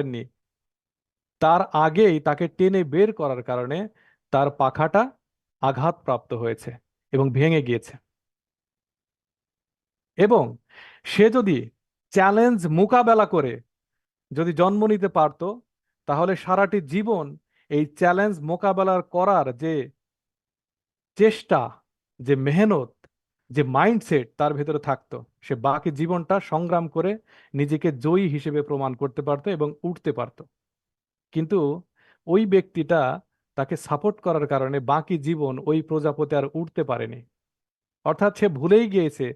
পারেননি, তার আগেই তাকে টেনে বের করার কারণে তার পাখাটা আঘাতপ্রাপ্ত হয়েছে এবং ভেঙে গিয়েছে। এবং সে যদি চ্যালেঞ্জ মোকাবেলা করে যদি জন্ম নিতে পারতো, তাহলে সারাটি জীবন এই চ্যালেঞ্জ মোকাবেলা করার যে চেষ্টা, যে মেহনত, যে মাইন্ডসেট তার ভেতরে থাকতো, সে বাকি জীবনটা সংগ্রাম করে নিজেকে জয়ী হিসেবে প্রমাণ করতে পারতো এবং উঠতে পারতো। কিন্তু ওই ব্যক্তিটা, তাকে সাপোর্ট করার কারণে বাকি জীবন ওই প্রজাপতি আর উঠতে পারেনি। অর্থাৎ সে ভুলেই গিয়েছে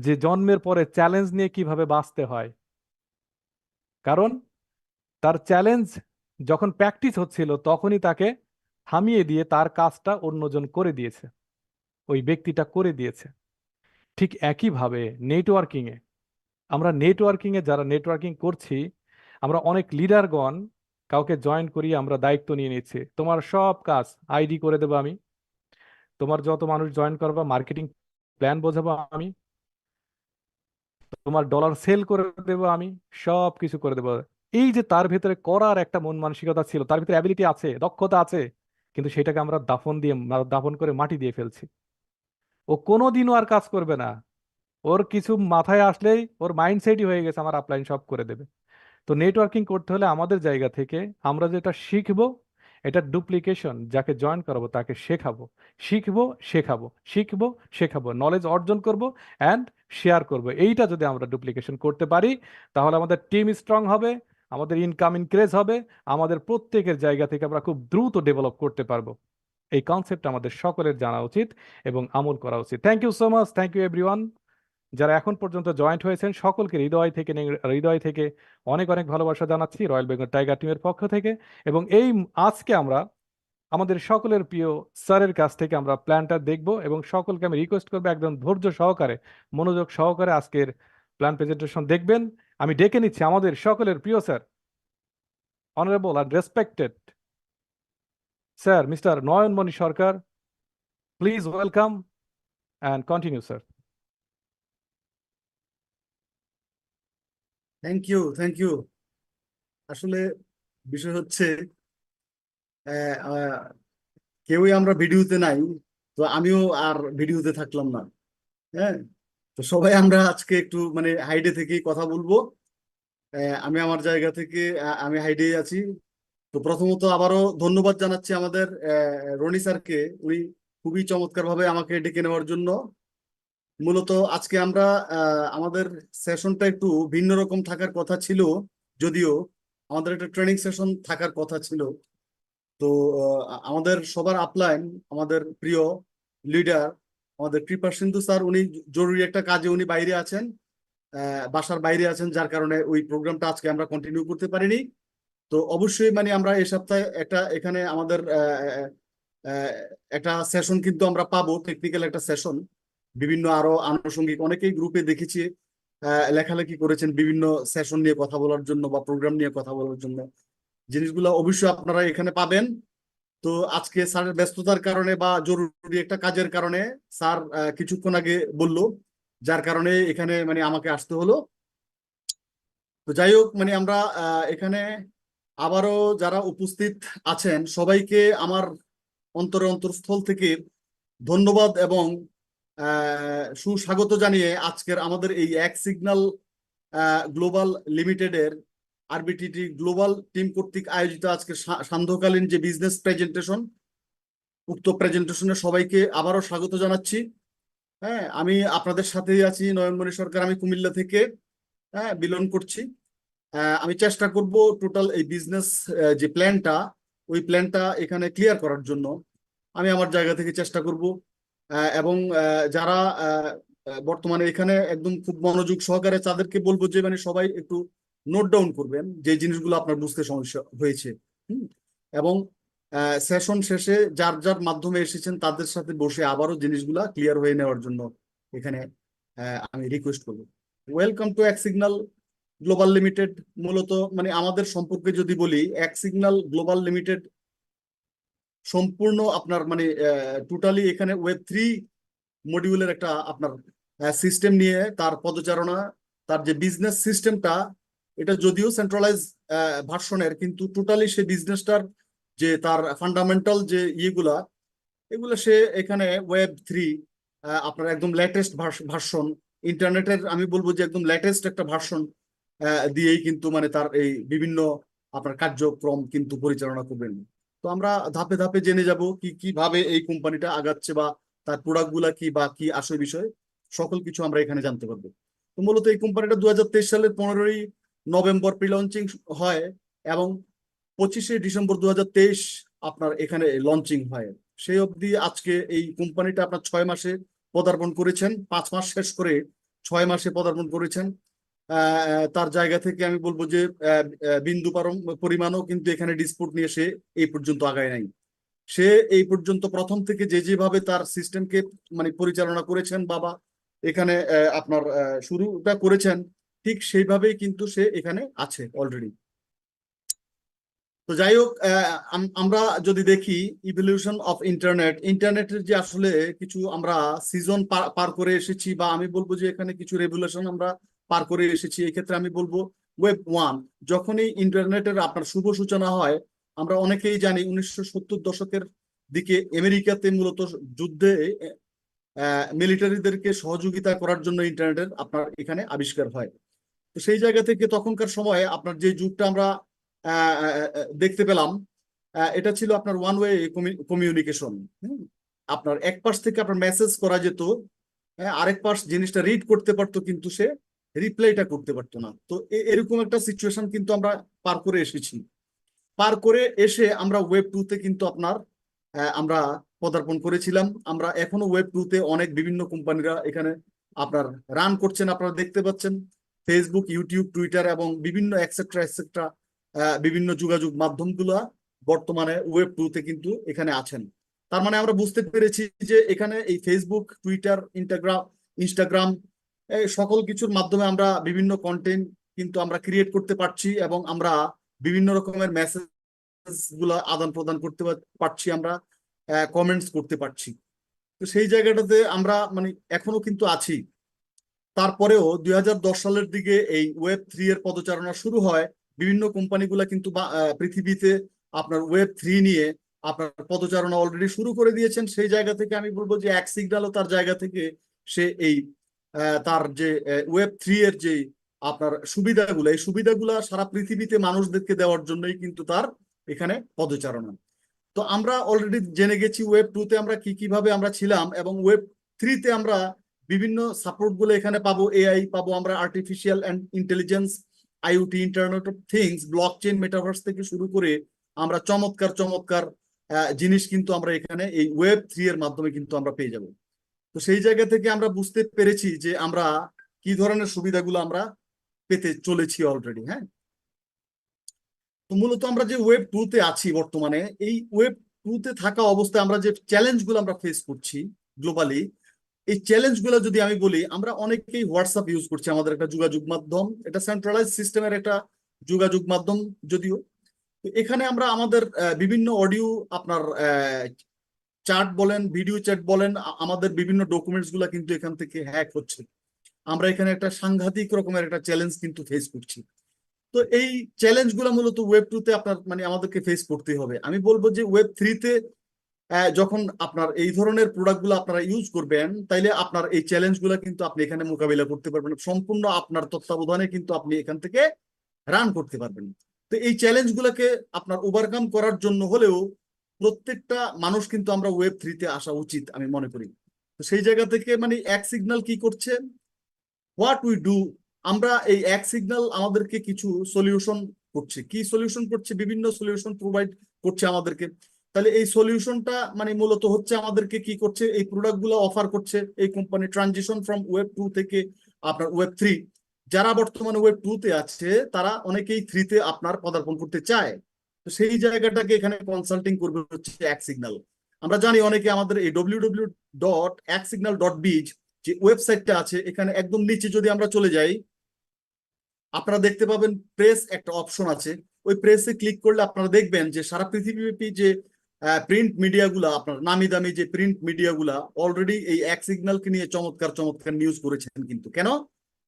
যে জন্মের পরে চ্যালেঞ্জ নিয়ে কিভাবে বাঁচতে হয়। কারণ তার চ্যালেঞ্জ যখন প্র্যাকটিস হচ্ছিল তখনই তাকে থামিয়ে দিয়ে তার কাজটা অন্যজন করে দিয়েছে, ওই ব্যক্তিটা করে দিয়েছে। ঠিক একইভাবে নেটওয়ার্কিং এ, আমরা নেটওয়ার্কিং এ যারা নেটওয়ার্কিং করছি, আমরা অনেক লিডারগণ কাউকে জয়েন করি, আমরা দায়িত্ব নিয়ে নিচ্ছি, তোমার সব কাজ আইডি করে দেবো আমি, তোমার যত মানুষ জয়েন করবা মার্কেটিং প্ল্যান বোঝাবো আমি, তোমার ডলার সেল করে দেবো আমি, সব কিছু করে দেবো। এই যে তার ভিতরে করার একটা মন মানসিকতা ছিল, তার ভিতরে অ্যাবিলিটি আছে, দক্ষতা আছে, কিন্তু সেটাকে আমরা দাফন করে মাটি দিয়ে ফেলছি। ও কোনোদিনও আর কাজ করবে না। ওর কিছু মাথায় আসলেই ওর মাইন্ডসেটই হয়ে গেছে আমার আপলাইন সব করে দেবে। তো নেটওয়ার্কিং করতে হলে আমাদের জায়গা থেকে আমরা যেটা শিখবো, এটা ডুপ্লিকেশন, যাকে জয়েন করাবো তাকে শেখাবো, শিখবো, শেখাবো, শিখবো, শেখাবো, নলেজ অর্জন করব অ্যান্ড শেয়ার করব। এইটা যদি আমরা ডুপ্লিকেশন করতে পারি, তাহলে আমাদের টিম স্ট্রং হবে, আমাদের ইনকাম ইনক্রিজ হবে, আমাদের প্রত্যেকের জায়গা থেকে আমরা খুব দ্রুত ডেভেলপ করতে পারবো। এই কনসেপ্ট আমাদের সকলের জানা উচিত এবং আমল করা উচিত। Thank you so much, thank you everyone. যারা এখন পর্যন্ত জয়েন্ট হয়েছেন সকলকে হৃদয় থেকে অনেক অনেক ভালোবাসা জানাচ্ছি রয়্যাল বেঙ্গল টাইগার টিমের পক্ষ থেকে। এবং আজকে আমরা আমাদের সকলের প্রিয় স্যারের কাছ থেকে আমরা প্ল্যানটা দেখব, এবং সকলকে আমি রিকোয়েস্ট করবো একদম ধৈর্য সহকারে, মনোযোগ সহকারে আজকের প্ল্যান প্রেজেন্টেশন দেখবেন। আমি ডেকে নিচ্ছি আমাদের সকলের প্রিয় স্যার, অনারেবল আর respected sir mister Nayanmoni Sarkar. Please welcome and continue sir. Thank you, thank you. আসলে বিষয় হচ্ছে আহ, আহ, কেউই আমরা ভিডিওতে নাই, তো আমিও আর ভিডিওতে থাকলাম না। হ্যাঁ, তো সবাই আমরা আজকে একটু মানে হাইডে থেকেই কথা বলবো। আমি আমার জায়গা থেকে আমি হাইডে আছি। তো প্রথমত আবারও ধন্যবাদ জানাচ্ছি আমাদের রনি স্যারকে। উনি খুবই চমৎকার ভাবে আমাকে ডেকে নেওয়ার জন্য। মূলত আজকে আমরা আমাদের সেশনটা একটু ভিন্ন রকম থাকার কথা ছিল, যদিও আমাদের একটা ট্রেনিং সেশন থাকার কথা ছিল। তো আমাদের সবার আপলাইন, আমাদের প্রিয় লিডার, আমাদের কৃপা সিন্ধু স্যার, উনি জরুরি একটা কাজে উনি বাইরে আছেন, বাসার বাইরে আছেন, যার কারণে ওই প্রোগ্রামটা আজকে আমরা কন্টিনিউ করতে পারিনি। তো অবশ্যই মানে আমরা এই সপ্তাহে একটা এখানে আমাদের আহ, একটা সেশন কিন্তু আমরা পাবো, টেকনিক্যাল একটা সেশন। বিভিন্ন আরো আনুষঙ্গিক অনেকেই গ্রুপে দেখেছি লেখালেখি করেছেন বিভিন্ন সেশন নিয়ে কথা বলার জন্য বা প্রোগ্রাম নিয়ে কথা বলার জন্য। জিনিসগুলো অবশ্যই আপনারা এখানে পাবেন। তো আজকে স্যারের ব্যস্ততার কারণে বা জরুরি একটা কাজের কারণে স্যার কিছুক্ষণ আগে বলল, যার কারণে এখানে মানে আমাকে আসতে হলো। তো যাই হোক, মানে আমরা এখানে আবারও যারা উপস্থিত আছেন সবাইকে আমার অন্তরস্থল থেকে ধন্যবাদ এবং সুস্বাগত জানিয়ে আজকের আমাদের এই এক সিগন্যাল গ্লোবাল লিমিটেডের আরবিটিটি গ্লোবাল টিম কর্তৃক আয়োজিত আজকে সান্ধ্যকালীন যে বিজনেস প্রেজেন্টেশন, উক্ত প্রেজেন্টেশনে সবাইকে আবারও স্বাগত জানাচ্ছি। হ্যাঁ, আমি আপনাদের সাথেই আছি, নয়নমণি সরকার, আমি কুমিল্লা থেকে বিলং করছি। আমি চেষ্টা করব টোটাল এই বিজনেস যে প্ল্যানটা, ওই প্ল্যানটা এখানে ক্লিয়ার করার জন্য আমি আমার জায়গা থেকে চেষ্টা করব। এবং যারা বর্তমানে এখানে একদম খুব মনোযোগ সহকারে, তাদেরকে বলবো যে মানে সবাই একটু নোট ডাউন করবেন যে জিনিসগুলো আপনার বুঝতে সমস্যা হয়েছে। হুম। এবং সেশন শেষে যার যার মাধ্যমে এসেছেন তাদের সাথে বসে আবারও জিনিসগুলা ক্লিয়ার হয়ে নেওয়ার জন্য এখানে আমি রিকোয়েস্ট করবো। ওয়েলকাম টু এক সিগন্যাল গ্লোবাল লিমিটেড। মূলত মানে আমাদের সম্পর্কে যদি বলি, এক সিগন্যাল গ্লোবাল লিমিটেড সম্পূর্ণ আপনার মানে টোটালি এখানে ওয়েব 3 মডিউলের একটা আপনার সিস্টেম নিয়ে তার পদচারণা, তার যে বিজনেস সিস্টেমটা এটা যদিও সেন্ট্রালাইজ ভার্সনের, কিন্তু টোটালি সে বিজনেসটার যে তার ফান্ডামেন্টাল যে ইয়েগুলা, এগুলো সে এখানে ওয়েব 3 আপনার একদম লেটেস্ট ভার্সন, ইন্টারনেটের আমি বলবো যে একদম লেটেস্ট একটা ভার্সন দিয়েই কিন্তু মানে তার এই বিভিন্ন আপনার কার্যক্রম কিন্তু পরিচালনা করবেন। তো আমরা ধাপে ধাপে জেনে যাব কি কিভাবে এই কোম্পানিটা আগাচ্ছে, বা তার প্রোডাক্ট গুলা কি বা কি আসল বিষয়, সকল কিছু আমরা এখানে জানতে পারবো। তো মূলত এই কোম্পানিটা 2023 সালের 15ই নভেম্বর প্রি লঞ্চিং হয়, এবং 25শে ডিসেম্বর 2023 আপনার এখানে লঞ্চিং হয়। সেই অবধি আজকে এই কোম্পানিটা আপনার 6 মাসে পদার্পণ করেছেন, 5 মাস শেষ করে 6 মাসে পদার্পণ করেছেন। তার জায়গা থেকে আমি বলবো যে বিন্দু পরিমাণও কিন্তু এখানে ডিসপুট নিয়ে সে এই পর্যন্ত আগায় নাই। সে এই পর্যন্ত প্রথম থেকে যে যেভাবে তার সিস্টেমকে মানে পরিচালনা করেছেন বাবা, এখানে আপনার শুরুটা করেছেন, ঠিক সেইভাবেই কিন্তু সে এখানে আছে অলরেডি। তো যাই হোক, আমরা যদি দেখি ইভলিউশন অফ ইন্টারনেট, ইন্টারনেটের যে আসলে কিছু আমরা সিজন পার করে এসেছি, বা আমি বলবো যে এখানে কিছু রেভলিউশন আমরা পার করে এসেছি। এই ক্ষেত্রে আমি বলবো ওয়েব 1, যখনই ইন্টারনেটের আপনার শুভ সূচনা হয়, আমরা অনেকেই জানি 1970 দশকের দিকে আমেরিকাতে মূলত যুদ্ধে মিলিটারিদেরকে সহযোগিতা করার জন্য ইন্টারনেটের আপনার এখানে আবিষ্কার হয়। তো সেই জায়গা থেকে তখনকার সময়ে আপনার যে যুগটা আমরা দেখতে পেলাম, এটা ছিল আপনার ওয়ান ওয়ে কমিউনিকেশন। আপনার এক পাশ থেকে আপনার মেসেজ করা যেত, আরেক পাশ জিনিসটা রিড করতে পারতো, কিন্তু সে রিপ্লাইটা করতে পারতো না। তো এরকম একটা সিচুয়েশন কিন্তু আমরা পার করে এসেছি। পার করে এসে আমরা ওয়েব 2 তে কিন্তু আপনার আমরা পদার্পণ করেছিলাম। আমরা এখনো ওয়েব 2 তে অনেক বিভিন্ন কোম্পানিরা এখানে আপনার রান করছেন, আপনারা দেখতে পাচ্ছেন। ফেসবুক, ইউটিউব, টুইটার এবং বিভিন্ন এক্সেট্রা এক্সেট্রা বিভিন্ন যোগাযোগ মাধ্যমগুলো বর্তমানে ওয়েব 2 তে কিন্তু এখানে আছেন। তার মানে আমরা বুঝতে পেরেছি যে এখানে এই ফেসবুক, টুইটার, ইনস্টাগ্রাম এই সকল কিছুর মাধ্যমে আমরা বিভিন্ন কন্টেন্ট কিন্তু আমরা ক্রিয়েট করতে পারছি, এবং আমরা বিভিন্ন রকমের মেসেজ গুলা আদান প্রদান করতে পারছি, আমরা কমেন্টস করতে পারছি। তো সেই জায়গাটাতে আমরা মানে এখনো কিন্তু আছি। তারপরেও 2010 সালের দিকে এই ওয়েব 3 এর পদচারণা শুরু হয়। বিভিন্ন কোম্পানিগুলা কিন্তু পৃথিবীতে আপনার ওয়েব 3 নিয়ে আপনার পদচারণা অলরেডি শুরু করে দিয়েছেন। সেই জায়গা থেকে আমি বলবো যে এক সিগন্যালও তার জায়গা থেকে সে এই তার যে ওয়েব 3 এর যে আপনার সুবিধাগুলো, এই সুবিধাগুলা সারা পৃথিবীতে মানুষদেরকে দেওয়ার জন্যই কিন্তু তার এখানে পদচারণা। তো আমরা অলরেডি জেনে গেছি ওয়েব 2 তে আমরা কি কিভাবে আমরা ছিলাম, এবং ওয়েব 3 তে আমরা বিভিন্ন সাপোর্ট গুলো এখানে পাবো। এআই পাবো আমরা, artificial and intelligence, IoT, internet of things, blockchain, metaverse থেকে শুরু করে আমরা চমৎকার চমৎকার জিনিস কিন্তু আমরা এখানে এই ওয়েব 3 এর মাধ্যমে কিন্তু আমরা পেয়ে যাব। তো সেই জায়গা থেকে আমরা বুঝতে পেরেছি যে আমরা কি ধরনের সুবিধাগুলো আমরা পেতে চলেছি অলরেডি। হ্যাঁ, তো মূলত আমরা যে ওয়েব 2 তে আছি বর্তমানে, এই ওয়েব 2 তে থাকা অবস্থায় আমরা যে চ্যালেঞ্জ গুলো আমরা ফেস করছি গ্লোবালি, এই চ্যালেঞ্জ গুলো যদি আমি বলি, আমরা অনেকেই হোয়াটসঅ্যাপ ইউজ করছি, আমাদের একটা যোগাযোগ মাধ্যম, এটা সেন্ট্রালাইজ সিস্টেমের একটা যোগাযোগ মাধ্যম যদিও। তো এখানে আমরা আমাদের বিভিন্ন অডিও আপনার চ্যাট বলেন, ভিডিও চ্যাট বলেন, আমাদের বিভিন্ন ডকুমেন্টস গুলা কিন্তু এখান থেকে হ্যাক হচ্ছে। আমরা এখানে একটা সাংঘাতিক রকমের একটা চ্যালেঞ্জ কিন্তু ফেস করছি। তো এই চ্যালেঞ্জ গুলো মূলত ওয়েব 2 তে আপনার মানে আমাদেরকে ফেস করতে হবে। আমি বলবো যে ওয়েব 3 তে যখন আপনার এই ধরনের প্রোডাক্ট গুলো আপনারা ইউজ করবেন, তাইলে আপনার এই চ্যালেঞ্জ গুলো কিন্তু আপনি এখানে মোকাবিলা করতে পারবেন, সম্পূর্ণ আপনার তত্ত্বাবধানে কিন্তু আপনি এখান থেকে রান করতে পারবেন। তো এই চ্যালেঞ্জ গুলোকে আপনার ওভারকাম করার জন্য হলেও প্রত্যেকটা মানুষ কিন্তু আমরা ওয়েব 3 তে আসা উচিত আমি মনে করি। তো সেই জায়গা থেকে মানে এক সিগন্যাল কি করছে, হোয়াট উই ডু, আমরা এই এক সিগন্যাল আমাদেরকে কিছু সলিউশন করছে। কি সলিউশন করছে? বিভিন্ন সলিউশন প্রোভাইড করছে আমাদেরকে। তাহলে এই সলিউশনটা মানে মূলত হচ্ছে আমাদেরকে কি করছে, এই প্রোডাক্ট গুলো অফার করছে এই কোম্পানি। ট্রানজিশন ফ্রম ওয়েব 2 থেকে আপনার ওয়েব 3, যারা বর্তমানে ওয়েব 2 তে আছে তারা অনেকেই 3 তে আপনার পদার্পণ করতে চায়। তো সেই জায়গাটাকে এখানে কনসাল্টিং করবে হচ্ছে এক সিগন্যাল। আমরা জানি অনেকে আমাদের এই www.eksignal.biz যে ওয়েবসাইটটা আছে, এখানে একদম নিচে যদি আমরা চলে যাই, আপনারা দেখতে পাবেন প্রেস একটা অপশন আছে। ওই প্রেসে ক্লিক করলে আপনারা দেখবেন যে সারা পৃথিবীব্যাপী যে প্রিন্ট মিডিয়াগুলা, আপনার নামি দামি যে প্রিন্ট মিডিয়াগুলা অলরেডি এই এক সিগন্যালকে নিয়ে চমৎকার চমৎকার নিউজ করেছেন। কিন্তু কেন?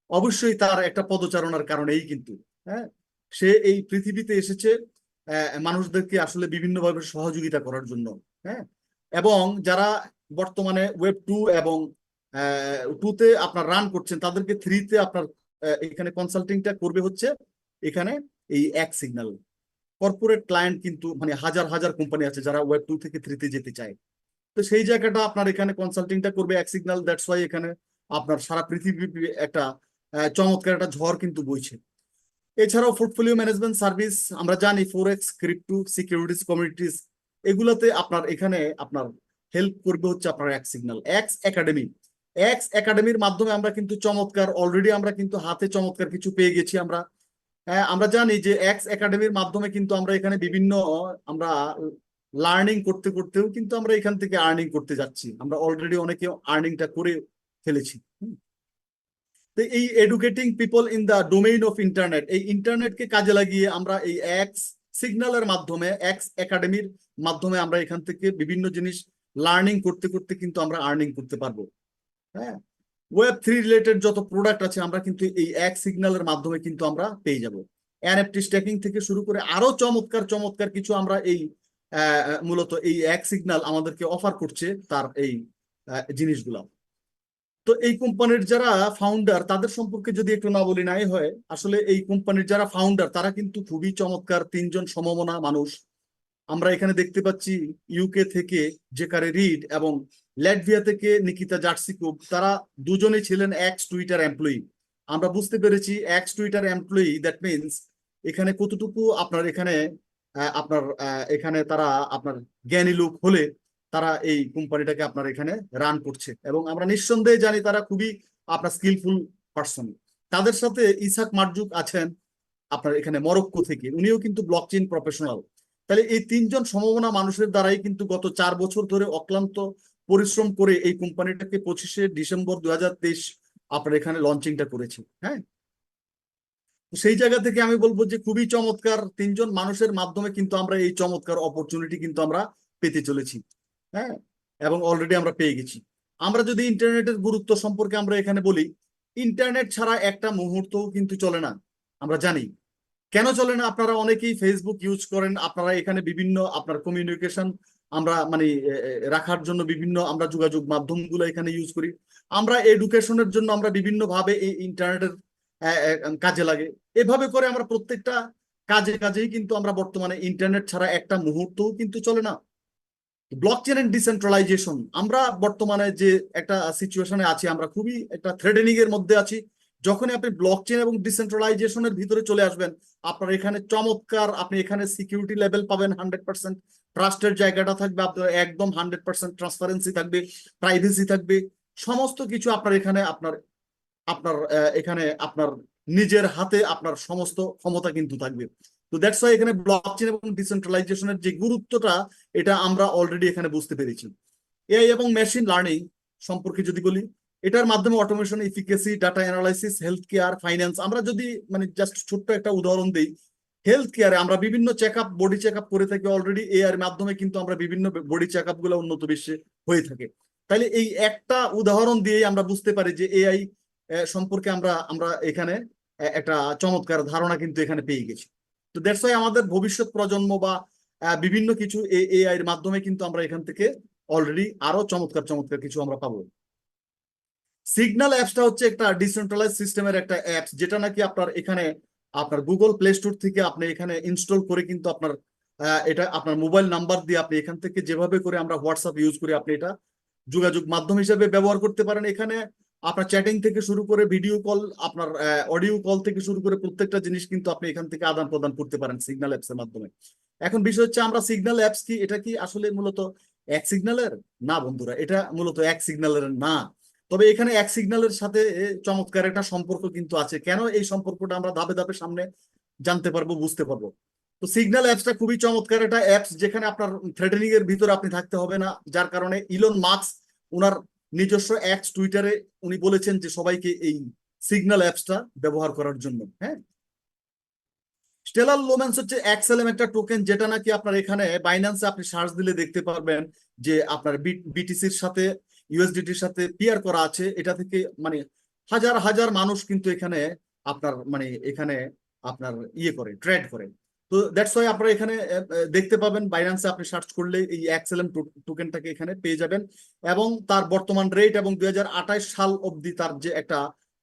অবশ্যই তার একটা পদচারণার কারণেই কিন্তু। হ্যাঁ, সে এই পৃথিবীতে এসেছে মানুষদেরকে আসলে বিভিন্নভাবে সহযোগিতা করার জন্য। হ্যাঁ, এবং যারা বর্তমানে ওয়েব 2 এবং 2 তে আপনার রান করছেন, তাদেরকে 3 তে আপনার এখানে কনসাল্টিংটা করবে হচ্ছে এখানে এই এক সিগন্যাল। কর্পোরেট ক্লায়েন্ট কিন্তু মানে হাজার হাজার কোম্পানি আছে যারা ওয়েব 2 থেকে 3 তে যেতে চায়। তো সেই জায়গাটা আপনার এখানে কনসাল্টিংটা করবে এক সিগন্যাল। দ্যাটস ওয়াই এখানে আপনার সারা পৃথিবী একটা চমৎকার একটা ঝড় কিন্তু বইছে। এছাড়াও পোর্টফোলিও ম্যানেজমেন্ট সার্ভিস আমরা জানি, ফরেক্স, ক্রিপ্টো, সিকিউরিটিজ, কমিউনিটিজ, এগুলাতে আপনার এখানে আপনার হেল্প করবে হচ্ছে আপনার এক সিগন্যাল। এক্স একাডেমি, এক্স একাডেমির মাধ্যমে আমরা কিন্তু চমৎকার অলরেডি আমরা কিন্তু হাতে চমৎকার কিছু পেয়ে গেছি আমরা। আমরা জানি যে এক্স একাডেমির মাধ্যমে কিন্তু আমরা এখানে বিভিন্ন আমরা লার্নিং করতে করতেও কিন্তু আমরা এখান থেকে আর্নিং করতে যাচ্ছি। আমরা অলরেডি অনেকে আর্নিংটা করে ফেলেছি। তো এই educating people in the domain of internet, এই ইন্টারনেটকে কাজে লাগিয়ে আমরা এই এক্স সিগন্যালের মাধ্যমে, এক্স একাডেমির মাধ্যমে আমরা এখান থেকে বিভিন্ন জিনিস লার্নিং করতে করতে কিন্তু আমরা আর্নিং করতে পারবো। হ্যাঁ, ওয়েব 3 রিলেটেড যত প্রোডাক্ট আছে আমরা কিন্তু এই এক সিগন্যালের মাধ্যমে কিন্তু আমরা পেয়ে যাব। এনএফটি স্ট্যাকিং থেকে শুরু করে আরো চমৎকার চমৎকার কিছু আমরা এই মূলত এই এক সিগন্যাল আমাদেরকে অফার করছে তার এই জিনিসগুলো। তো এই কোম্পানির যারা ফাউন্ডার তাদের সম্পর্কে যদি একটু না বলি নাই হয়। আসলে এই কোম্পানির যারা ফাউন্ডার তারা কিন্তু খুবই চমৎকার তিনজন সমমনা মানুষ। আমরা এখানে দেখতে পাচ্ছি ইউকে থেকে জেকারে রিড এবং ল্যাটভিয়া থেকে নিকিতা জার্সিকুব, তারা দুজনেই ছিলেন এক্স টুইটার এমপ্লয়ি। আমরা বুঝতে পেরেছি x Twitter employee, that means এখানে কতটুকু আপনার এখানে আপনার এখানে তারা আপনার জ্ঞানী লোক হলে তারা এই কোম্পানিটাকে আপনার এখানে রান করছে, এবং আমরা নিঃসন্দেহে জানি তারা খুবই আপনার স্কিলফুল পার্সন। তাদের সাথে ইসাক মারজুক আছেন আপনার এখানে মরক্কো থেকে, উনিও কিন্তু ব্লকচেইন প্রফেশনাল। তাহলে এই তিনজন সমমনা মানুষের দ্বারাই কিন্তু গত 4 বছর ধরে অক্লান্ত পরিশ্রম করে এই কোম্পানিটাকে 25শে ডিসেম্বর 2023 আপনার এখানে লঞ্চিংটা করেছে। হ্যাঁ, সেই জায়গা থেকে আমি বলবো যে খুবই চমৎকার তিনজন মানুষের মাধ্যমে কিন্তু আমরা এই চমৎকার অপরচুনিটি কিন্তু আমরা পেতে চলেছি। হ্যাঁ, এবং অলরেডি আমরা পেয়ে গেছি। আমরা যদি ইন্টারনেটের গুরুত্ব সম্পর্কে আমরা এখানে বলি, ইন্টারনেট ছাড়া একটা মুহূর্ত কিন্তু চলে না। আমরা জানি কেন চলে না। আপনারা অনেকেই ফেসবুক ইউজ করেন, আপনারা এখানে বিভিন্ন আপনার কমিউনিকেশন আমরা মানে রাখার জন্য বিভিন্ন আমরা যোগাযোগ মাধ্যমগুলো এখানে ইউজ করি। আমরা এডুকেশনের জন্য আমরা বিভিন্ন ভাবে এই ইন্টারনেটের কাজে লাগে। এভাবে করে আমরা প্রত্যেকটা কাজে কাজেই কিন্তু আমরা বর্তমানে ইন্টারনেট ছাড়া একটা মুহূর্তও কিন্তু চলে না। ব্লকচেন এন্ড ডিসেন্ট্রালাইজেশন, আমরা বর্তমানে যে একটা সিচুয়েশনে আছি, আমরা খুবই একটা থ্রেডেনিং এর মধ্যে আছি। যখনই আপনি ব্লকচেন এবং ডিসেন্ট্রালাইজেশনের ভিতরে চলে আসবেন, আপনার এখানে চমৎকার আপনি এখানে সিকিউরিটি লেভেল পাবেন 100%, ট্রাস্টের জায়গাটা থাকবে আপনার একদম 100%, ট্রান্সপারেন্সি থাকবে, প্রাইভেসি থাকবে, সমস্ত কিছু আপনার এখানে আপনার আপনার এখানে আপনার নিজের হাতে আপনার সমস্ত ক্ষমতা কিন্তু থাকবে। তো দ্যাটস ওয়াই এখানে ব্লকচেন এবং ডিসেন্ট্রালাইজেশনের যে গুরুত্বটা এটা আমরা অলরেডি এখানে বুঝতে পেরেছি। এআই এবং মেশিন লার্নিং সম্পর্কে যদি বলি, এটার মাধ্যমে automation, efficacy, data analysis, health care, finance, আমরা যদি মানে জাস্ট ছোট্ট একটা উদাহরণ দিই, হেলথ কেয়ারে আমরা বিভিন্ন check up, body check up করে থাকি অলরেডি। এআই এর মাধ্যমে কিন্তু আমরা বিভিন্ন বডি চেক আপ গুলো উন্নত বিশ্বে হয়ে থাকে। তাহলে এই একটা উদাহরণ দিয়েই আমরা বুঝতে পারি যে এআই সম্পর্কে আমরা আমরা এখানে একটা চমৎকার ধারণা কিন্তু এখানে পেয়ে গেছি। তো দ্যাটস ওয়াই আমাদের ভবিষ্যৎ প্রজন্ম বা বিভিন্ন কিছু এআই এর মাধ্যমে কিন্তু আমরা এখান থেকে অলরেডি আরো চমৎকার চমৎকার কিছু আমরা পাবো। সিগন্যাল অ্যাপসটা হচ্ছে একটা ডিসেন্ট্রালাইজ সিস্টেমের একটা অ্যাপস, যেটা নাকি আপনার এখানে আপনার গুগল প্লে স্টোর থেকে আপনি এখানে ইনস্টল করে কিন্তু আপনার এটা আপনার মোবাইল নাম্বার দিয়ে আপনি এখান থেকে যেভাবে করে আমরা হোয়াটসঅ্যাপ ইউজ করি আপনি এটা যোগাযোগ মাধ্যম হিসেবে ব্যবহার করতে পারেন। এখানে আপনার চ্যাটিং থেকে শুরু করে ভিডিও কল, আপনার অডিও কল থেকে শুরু করে প্রত্যেকটা জিনিস কিন্তু আপনি এখান থেকে আদান প্রদান করতে পারেন সিগন্যাল অ্যাপস এর মাধ্যমে। এখন বিষয় হচ্ছে আমরা সিগন্যাল অ্যাপস কি, এটা কি আসলে মূলত এক সিগন্যালের? না বন্ধুরা, এটা মূলত এক সিগন্যালের না। তবে এখানে এক সিগন্যালের সাথে চমৎকার একটা সম্পর্ক কিন্তু আছে। কেন এই সম্পর্কটা আমরা ধাপে ধাপে সামনে জানতে পারবো, বুঝতে পারবো। তো সিগন্যাল অ্যাপসটা খুবই চমৎকার একটা অ্যাপস, যেখানে আপনার থ্রেডেনিং এর ভিতরে আপনি থাকতে হবে না। যার কারণে ইলন মাস্ক ওনার নিজস্ব এক্স টুইটারে উনি বলেছেন যে সবাইকে এই সিগন্যাল অ্যাপসটা ব্যবহার করার জন্য। হ্যাঁ, স্টেলার লোম্যান্স হচ্ছে এক্সএলএম একটা টোকেন, যেটা নাকি আপনার এখানে বাইন্যান্সে আপনি সার্চ দিলে দেখতে পারবেন যে আপনার বিটিসির সাথে ইউএসডিটির সাথে পেয়ার করা আছে। এটা থেকে মানে হাজার হাজার মানুষ কিন্তু এখানে আপনার মানে এখানে আপনার ইয়ে করে, ট্রেড করে। তো দ্যাটস ওয়াই আপনারা এখানে দেখতে পাবেন, বাইন্যান্সে আপনি সার্চ করলে এই এক্সএলএম টোকেনটাকে এখানে পেয়ে যাবেন, এবং তার বর্তমান রেট এবং 2028 সাল অবধি তার যে একটা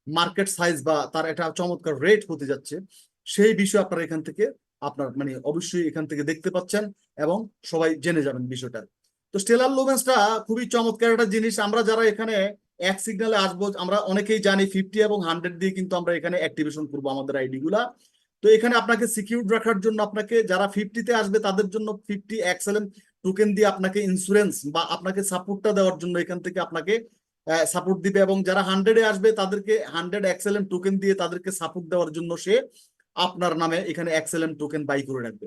মার্কেট সাইজ বা তার একটা চমৎকার রেট হতে যাচ্ছে, সেই বিষয়ে আপনারা এখান থেকে আপনার মানে অবশ্যই এখান থেকে দেখতে পাচ্ছেন এবং সবাই জেনে যাবেন বিষয়টা। তো স্টেলার লুমেন্সটা খুবই চমৎকার একটা জিনিস। আমরা যারা এখানে এক সিগনালে আসবো, আমরা অনেকেই জানি 50 এবং 100 দিয়ে কিন্তু আমরা এখানে অ্যাক্টিভেশন করবো আমাদের আইডি গুলা। তো এখানে আপনাকে সিকিউর রাখার জন্য আপনাকে যারা 50-তে আসবে তাদের জন্য 50 এক্সএলএম টোকেন দিয়ে আপনাকে ইন্স্যুরেন্স বা আপনাকে সাপোর্টটা দেওয়ার জন্য এখান থেকে আপনাকে সাপোর্ট দিবে, এবং যারা 100-এ আসবে তাদেরকে 100 এক্সএলএম টোকেন দিয়ে তাদেরকে সাপোর্ট দেওয়ার জন্য সে আপনার নামে এখানে এক্সএলএম টোকেন বাই করে রাখবে,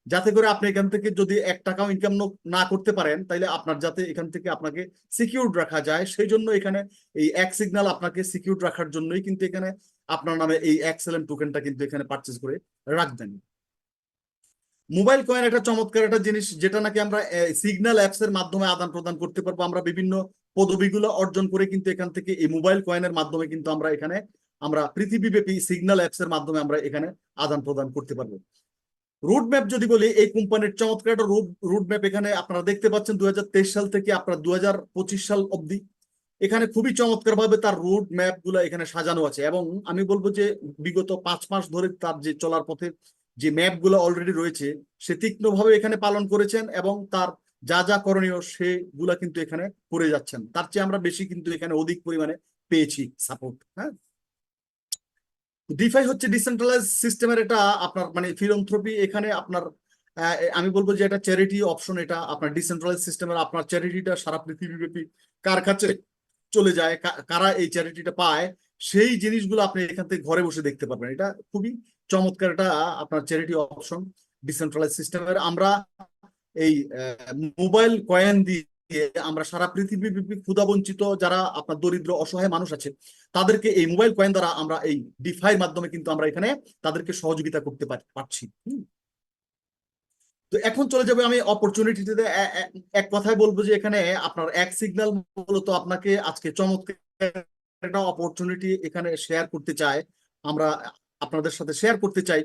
যাতে করে আপনি এখান থেকে যদি 1 টাকাও ইনকাম না করতে পারেন, তাইলে আপনার যাতে এখান থেকে আপনাকে সিকিউর রাখা যায়, সেই জন্য এখানে এই এক সিগন্যাল আপনাকে সিকিউর রাখার জন্যই কিন্তু এখানে আপনার নামে এই এক্সএলএম টোকেনটা কিন্তু এখানে পারচেজ করে রাখবেন। মোবাইল কয়েন একটা চমৎকার একটা জিনিস, যেটা নাকি আমরা সিগন্যাল অ্যাপস এর মাধ্যমে আদান প্রদান করতে পারবো। আমরা বিভিন্ন পদবিগুলো অর্জন করে কিন্তু এখান থেকে এই মোবাইল কয়েনের মাধ্যমে কিন্তু আমরা এখানে আমরা পৃথিবীব্যাপী সিগন্যাল অ্যাপস এর মাধ্যমে আমরা এখানে আদান প্রদান করতে পারবো। রুট ম্যাপ যদি বলি, এই কোম্পানির চমৎকার একটা রুট ম্যাপ এখানে আপনারা দেখতে পাচ্ছেন 2023 সাল থেকে আপনার 2025 সাল অবধি। এখানে খুবই চমৎকার ভাবে তার রুট ম্যাপ গুলা এখানে সাজানো আছে, এবং আমি বলবো যে বিগত 5 মাস ধরে তার যে চলার পথে যে ম্যাপ গুলো অলরেডি রয়েছে, সে তীক্ষ্ণভাবে এখানে পালন করেছেন, এবং তার যা যা করণীয় সেগুলা কিন্তু এখানে করে যাচ্ছেন। তার চেয়ে আমরা বেশি কিন্তু এখানে অধিক পরিমাণে পেয়েছি সাপোর্ট। হ্যাঁ, ডিফাই হচ্ছে ডিসেন্ট্রালাইজ সিস্টেমের এটা আপনার মানে ফিলান্থ্রপি। এখানে আপনার আমি বলবো যে এটা চ্যারিটি অপশন, এটা আপনার ডিসেন্ট্রালাইজ সিস্টেমের আপনার চ্যারিটিটা সারা পৃথিবীব্যাপী কার কাছে চলে যায়, কারা এই চ্যারিটিটা পায়, সেই জিনিসগুলো আপনি এখান থেকে ঘরে বসে দেখতে পারবেন। এটা খুবই চমৎকার এটা আপনার চ্যারিটি অপশন ডিসেন্ট্রালাইজ সিস্টেমের। আমরা এই মোবাইল কয়েন দিয়ে আমরা সারা পৃথিবীব্যাপী ক্ষুধাবঞ্চিত যারা আপনার দরিদ্র অসহায় মানুষ আছে, তাদেরকে এই মোবাইল কয়েন দ্বারা আমরা এই ডিফাইয়ের মাধ্যমে কিন্তু আমরা এখানে তাদেরকে সহযোগিতা করতে পারছি। তো এখন চলে যাবে আমি অপরচুনিটিতে। এক কথায় বলবো যে এখানে আপনার এক সিগন্যাল মূলত আপনাকে আজকে চমৎকার একটা অপরচুনিটি এখানে শেয়ার করতে চায়, আমরা আপনাদের সাথে শেয়ার করতে চাই।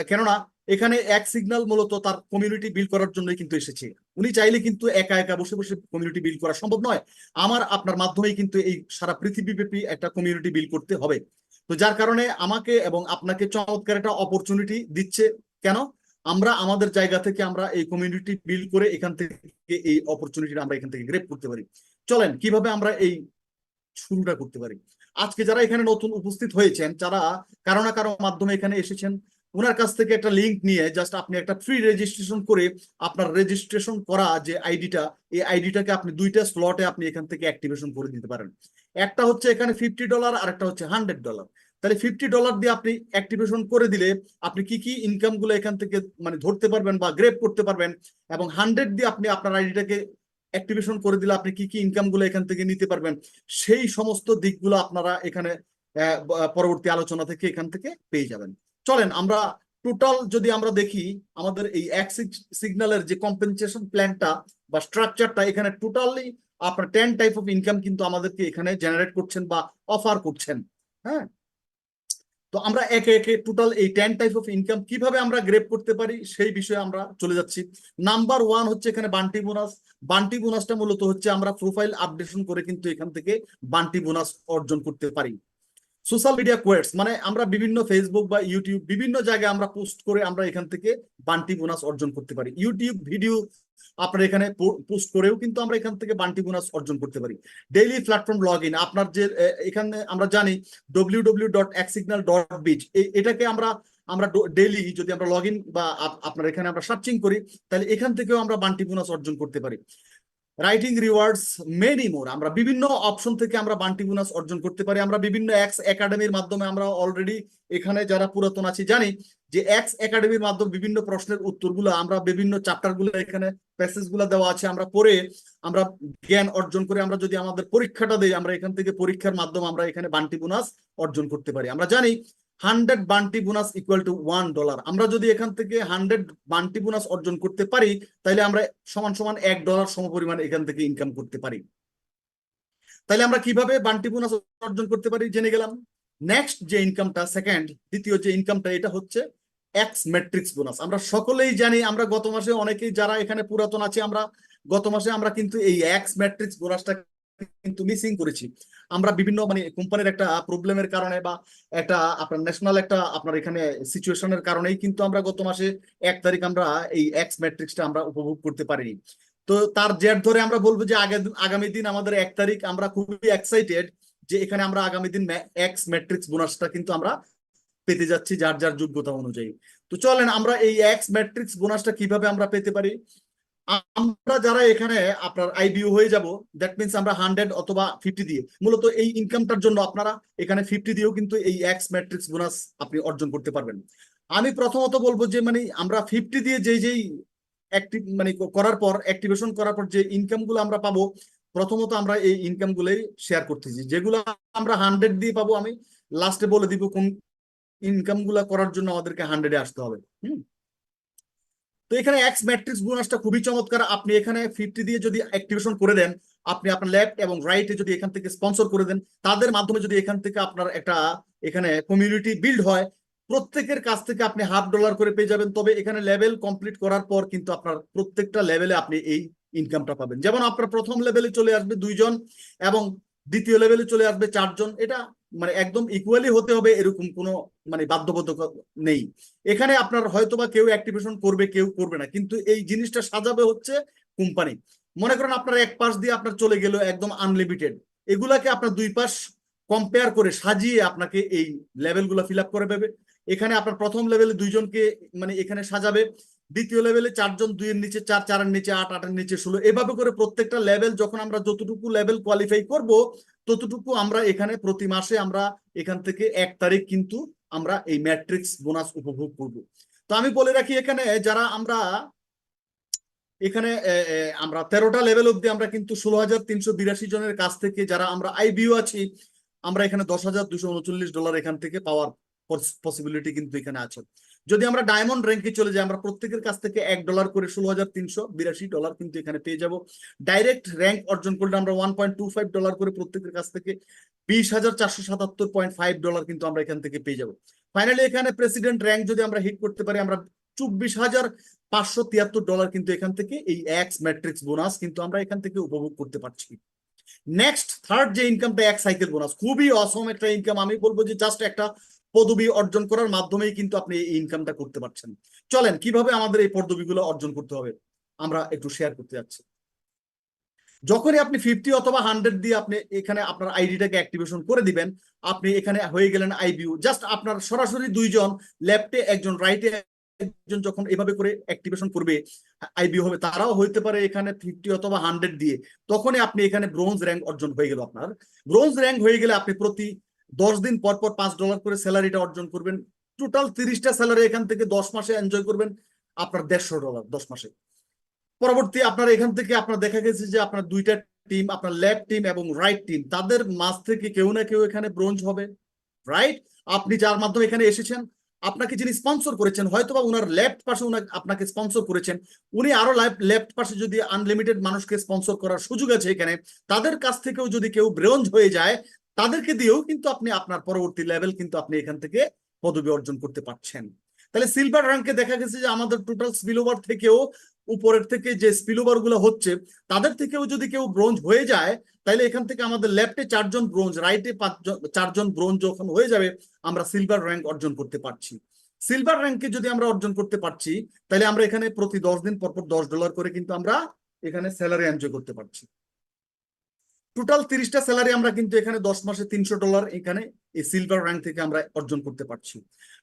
কেননা এখানে এক সিগন্যাল মূলত তার কমিউনিটি বিল্ড করার জন্যই কিন্তু এসেছে। উনি চাইলে কিন্তু একা একা বসে বসে কমিউনিটি বিল্ড করা সম্ভব নয়, আমার আপনার মাধ্যমেই কিন্তু এই সারা পৃথিবীব্যাপী একটা কমিউনিটি বিল্ড করতে হবে। তো যার কারণে আমাকে এবং আপনাকে চমৎকার একটা অপরচুনিটি দিচ্ছে। কেন? আমরা আমাদের জায়গা থেকে আমরা এই কমিউনিটি বিল্ড করে এখান থেকে এই অপরচুনিটিটা আমরা এখান থেকে গ্রেপ করতে পারি। চলেন কিভাবে আমরা এই শুরুটা করতে পারি। আজকে যারা এখানে নতুন উপস্থিত হয়েছেন, যারা কারো না কারো মাধ্যমে এখানে এসেছেন, ওনার কাছ থেকে একটা লিঙ্ক নিয়ে জাস্ট আপনি একটা ফ্রি রেজিস্ট্রেশন করে আপনার রেজিস্ট্রেশন করা যে আইডিটা, এই আইডিটাকে আপনি 2টা স্লটে আপনি এখান থেকে অ্যাক্টিভেশন করে দিতে পারেন। একটা হচ্ছে এখানে $50 আর একটা হচ্ছে $100। তাহলে $50 দিয়ে আপনি অ্যাক্টিভেশন করে দিলে আপনি কি কি ইনকাম গুলো এখান থেকে মানে ধরতে পারবেন বা গ্রেপ করতে পারবেন, এবং 100 দিয়ে আপনি আপনার আইডিটাকে অ্যাক্টিভেশন করে দিলে আপনি কি কি ইনকাম গুলো এখান থেকে নিতে পারবেন, সেই সমস্ত দিকগুলো আপনারা এখানে পরবর্তী আলোচনা থেকে এখান থেকে পেয়ে যাবেন। চলেন আমরা টোটাল যদি আমরা দেখি আমাদের এই এক সিগন্যালের যে কম্পেনসেশন প্ল্যানটা বা স্ট্রাকচারটা, এখানে টোটালি আপনার 10 টাইপ অফ ইনকাম কিন্তু আমাদেরকে এখানে জেনারেট করছেন বা অফার করছেন। হ্যাঁ, তো আমরা একে একে টোটাল এই 10 টাইপ অফ ইনকাম কিভাবে আমরা গ্রেপ করতে পারি সেই বিষয়ে আমরা চলে যাচ্ছি। নাম্বার 1 হচ্ছে এখানে বান্টি বোনাস। বান্টি বোনাসটা মূলত হচ্ছে আমরা প্রোফাইল আপডেশন করে কিন্তু এখান থেকে বান্টি বোনাস অর্জন করতে পারি। সোশ্যাল মিডিয়া কোয়েটস মানে আমরা বিভিন্ন ফেসবুক বা ইউটিউব বিভিন্ন জায়গায় আমরা পোস্ট করে আমরা এখান থেকে বান্টি বোনাস অর্জন করতে পারি। ইউটিউব ভিডিও আপনার এখানে পোস্ট করেও কিন্তু আমরা এখান থেকে বান্টি বোনাস অর্জন করতে পারি। ডেইলি প্ল্যাটফর্ম লগ ইন, আপনার যে এখানে আমরা জানি www.xsignal.biz, এটাকে আমরা আমরা ডেইলি যদি আমরা লগ ইন বা আপনার এখানে আমরা সার্চিং করি, তাহলে এখান থেকেও আমরা বান্টি বোনাস অর্জন করতে পারি। রাইটিং রিওয়ার্ডস মেনি মোর, আমরা বিভিন্ন অপশন থেকে আমরা বান্টি বোনাস অর্জন করতে পারি। আমরা বিভিন্ন এক্স একাডেমির মাধ্যমে আমরা অলরেডি এখানে যারা পুরাতন আছি জানি যে এক্স একাডেমির মাধ্যমে বিভিন্ন প্রশ্নের উত্তরগুলো আমরা বিভিন্ন চ্যাপ্টার গুলো এখানে প্যাসেজ গুলো দেওয়া আছে, আমরা পড়ে আমরা জ্ঞান অর্জন করে আমরা যদি আমাদের পরীক্ষাটা দিই, আমরা এখান থেকে পরীক্ষার মাধ্যমে আমরা এখানে বান্টি বোনাস অর্জন করতে পারি। আমরা জানি 100 বান্টি বোনাস ইকুয়াল টু $1। আমরা যদি এখান থেকে 100 বান্টি বোনাস অর্জন করতে পারি, তাহলে আমরা সমান সমান $1 সমপরিমাণ এখান থেকে ইনকাম করতে পারি। তাহলে আমরা কিভাবে বান্টি বোনাস অর্জন করতে পারি জেনে গেলাম। নেক্সট যে ইনকামটা, দ্বিতীয় যে ইনকামটা, এটা হচ্ছে এক্স ম্যাট্রিক্স বোনাস। আমরা সকলেই জানি, আমরা গত মাসে অনেকেই যারা এখানে পুরাতন আছে, আমরা গত মাসে আমরা কিন্তু এই এক্স ম্যাট্রিক্স বোনাসটা কিন্তু মিসিং করেছি। আমরা বিভিন্ন মানে কোম্পানির একটা প্রবলেমের কারণে বা একটা আপনার ন্যাশনাল একটা আপনার এখানে সিচুয়েশনের কারণেই কিন্তু আমরা গত মাসে 1 তারিখ আমরা এই এক্স ম্যাট্রিক্সটা আমরা উপভোগ করতে পারিনি। তো তার জের ধরে আমরা বলবো যে আগামী দিন আমাদের 1 তারিখ আমরা খুবই এক্সাইটেড যে এখানে আমরা আগামী দিন এক্স ম্যাট্রিক্স বোনাসটা কিন্তু আমরা পেতে যাচ্ছি যার যার যোগ্যতা অনুযায়ী। তো চলেন আমরা এই এক্স ম্যাট্রিক্স বোনাসটা কিভাবে আমরা পেতে পারি। আমরা যারা এখানে আপনার আইবিও হয়ে যাব, দ্যাট মিনস আমরা 100 অথবা 50 দিয়ে, মূলত এই ইনকামটার জন্য আপনারা এখানে 50 দিয়েও কিন্তু এই এক্স ম্যাট্রিক্স বোনাস আপনি অর্জন করতে পারবেন। আমি প্রথমত বলবো যে মানে আমরা 50 দিয়ে যেই অ্যাক্টিভ মানে করার পর, অ্যাক্টিভেশন করার পর যে ইনকাম গুলো আমরা পাবো, প্রথমত আমরা এই ইনকাম গুলোই শেয়ার করতেছি। যেগুলো আমরা 100 দিয়ে পাবো, আমি লাস্টে বলে দিব কোন ইনকাম গুলা করার জন্য আমাদেরকে 100-এ আসতে হবে। তো এখানে এক্স ম্যাট্রিক্স বোনাসটা খুবই চমৎকার। আপনি এখানে 50 দিয়ে যদি অ্যাক্টিভেশন করে দেন, আপনি আপনার লেফট এবং রাইটে যদি এখান থেকে স্পন্সর করে দেন, তাদের মাধ্যমে যদি এখান থেকে আপনার একটা এখানে কমিউনিটি বিল্ড হয়, প্রত্যেকের কাছ থেকে আপনি $50 করে পেয়ে যাবেন। তবে এখানে লেভেল কমপ্লিট করার পর কিন্তু আপনার প্রত্যেকটা লেভেলে আপনি এই ইনকামটা পাবেন। যেমন আপনার প্রথম লেভেলে চলে আসবে 2 জন এবং দ্বিতীয় লেভেলে চলে আসবে 4 জন। এটা মানে একদম ইকুয়ালি হতে হবে এরকম কোনো মানে বাধ্যবাধকতা নেই। এখানে আপনার হয়তোবা কেউ অ্যাক্টিভেশন করবে, কেউ করবে না, কিন্তু এই জিনিসটা সাজাবে হচ্ছে কোম্পানি। মনে করেন আপনার এক পাশ দিয়ে আপনার চলে গেল একদম আনলিমিটেড, এগুলাকে আপনার দুই পাশ কম্পেয়ার করে সাজিয়ে আপনাকে এই লেভেলগুলো ফিল আপ করে দেবে। এখানে আপনার প্রথম লেভেলে 2 জনকে মানে এখানে সাজাবে, দ্বিতীয় লেভেলে 4 জন, 2-এর নিচে 4, 4-এর নিচে 8, 8-এর নিচে 16, এভাবে করে প্রত্যেকটা লেভেল যখন আমরা যতটুকু লেভেল কোয়ালিফাই করব, ততটুকু আমরা এখানে প্রতি মাসে আমরা এখান থেকে 1 তারিখ কিন্তু আমরা এই ম্যাট্রিক্স বোনাস উপভোগ করব। তো আমি বলে রাখি, এখানে যারা আমরা এখানে আমরা 13টা লেভেল অব্দি আমরা কিন্তু 16,382 জনের কাছ থেকে যারা আমরা আইবিও আছি, আমরা এখানে $10,239 এখান থেকে পাওয়ার পসিবিলিটি কিন্তু এখানে আছে। যদি আমরা ডায়মন্ড র্যাঙ্কে চলে যাই, আমরা প্রত্যেকের কাছ থেকে $1 করে $16,382 কিন্তু এখানে পেয়ে যাব। ডাইরেক্ট র্যাঙ্ক অর্জন করলে আমরা $1.25 করে প্রত্যেকের কাছ থেকে $20,477.5 কিন্তু আমরা এখান থেকে পেয়ে যাব। ফাইনালি এখানে প্রেসিডেন্ট র্যাঙ্ক যদি আমরা হিট করতে পারি, আমরা $24,573 কিন্তু এখান থেকে এই এক্স ম্যাট্রিক্স বোনাস কিন্তু আমরা এখান থেকে উপভোগ করতে পারছি। নেক্সট থার্ড যে ইনকামটা এক সাইকেল বোনাস, খুবই অসম একটা ইনকাম। আমি বলবো যে জাস্ট একটা পদবি অর্জন করার মাধ্যমেই কিন্তু আপনি এই ইনকামটা করতে পারছেন। চলেন কিভাবে আমাদের এই পদবিগুলো অর্জন করতে হবে আমরা একটু শেয়ার করতে যাচ্ছি। যখনই আপনি 50 অথবা 100 দিয়ে আপনি এখানে আপনার আইডিটাকে অ্যাক্টিভেশন করে দিবেন, আপনি এখানে হয়ে গেলেন আইবিউ। জাস্ট আপনার সরাসরি 2 জন, লেফটে একজন, রাইটে একজন, যখন এভাবে করে অ্যাক্টিভেশন করবে আইবিউ হবে, তারাও হইতে পারে এখানে 50 অথবা 100 দিয়ে। তখনই আপনি এখানে ব্রোঞ্জ র্যাঙ্ক অর্জন হয়ে গেল আপনার। ব্রোঞ্জ র্যাঙ্ক হয়ে গেলে আপনি প্রতি 10 দিন পর পর $5 করে স্যালারিটা অর্জন করবেন। টোটাল 30টা স্যালারি এখান থেকে 10 মাসে এনজয় করবেন আপনার $150 10 মাসে। পরবর্তী আপনার এখান থেকে আপনার দেখা গেছে যে আপনার 2টা টিম, আপনার লেফট টিম এবং রাইট টিম, তাদের মাঝ থেকে কেউ না কেউ এখানে ব্রোঞ্জ হবে, রাইট? আপনি যার মাধ্যমে এখানে এসেছেন, আপনাকে যিনি স্পন্সর করেছেন, হয়তোবা উনার লেফট পাশে আপনাকে স্পন্সর করেছেন, উনি আরো লেফট পাশে যদি আনলিমিটেড মানুষকে স্পন্সর করার সুযোগ আছে এখানে, তাদের কাছ থেকেও যদি কেউ ব্রোঞ্জ হয়ে যায়, তাদেরকে দিয়েও কিন্তু আপনি আপনার পরবর্তী লেভেল কিন্তু আপনি এখান থেকে পদবি অর্জন করতে পারছেন। তাহলে সিলভার র্যাঙ্কে দেখা গেছে যে আমাদের টোটাল স্পিলওভার থেকেও, উপরের থেকে যে স্পিলওভার গুলো হচ্ছে, তাদের থেকেও যদি কেউ ব্রোঞ্জ হয়ে যায়, তাহলে এখান থেকে আমাদের লেফটে 4 জন ব্রোঞ্জ, রাইটে 4 জন ব্রোঞ্জ যখন হয়ে যাবে, আমরা সিলভার র্যাঙ্ক অর্জন করতে পারছি। সিলভার র্যাঙ্কে যদি আমরা অর্জন করতে পারছি, তাহলে আমরা এখানে প্রতি 10 দিন পর পর $10 করে কিন্তু আমরা এখানে স্যালারি এনজয় করতে পারছি। টোটাল 30টা স্যালারি আমরা কিন্তু এখানে 10 মাসে $300 এখানে এই সিলভার র্যাঙ্ক থেকে আমরা অর্জন করতে পারছি।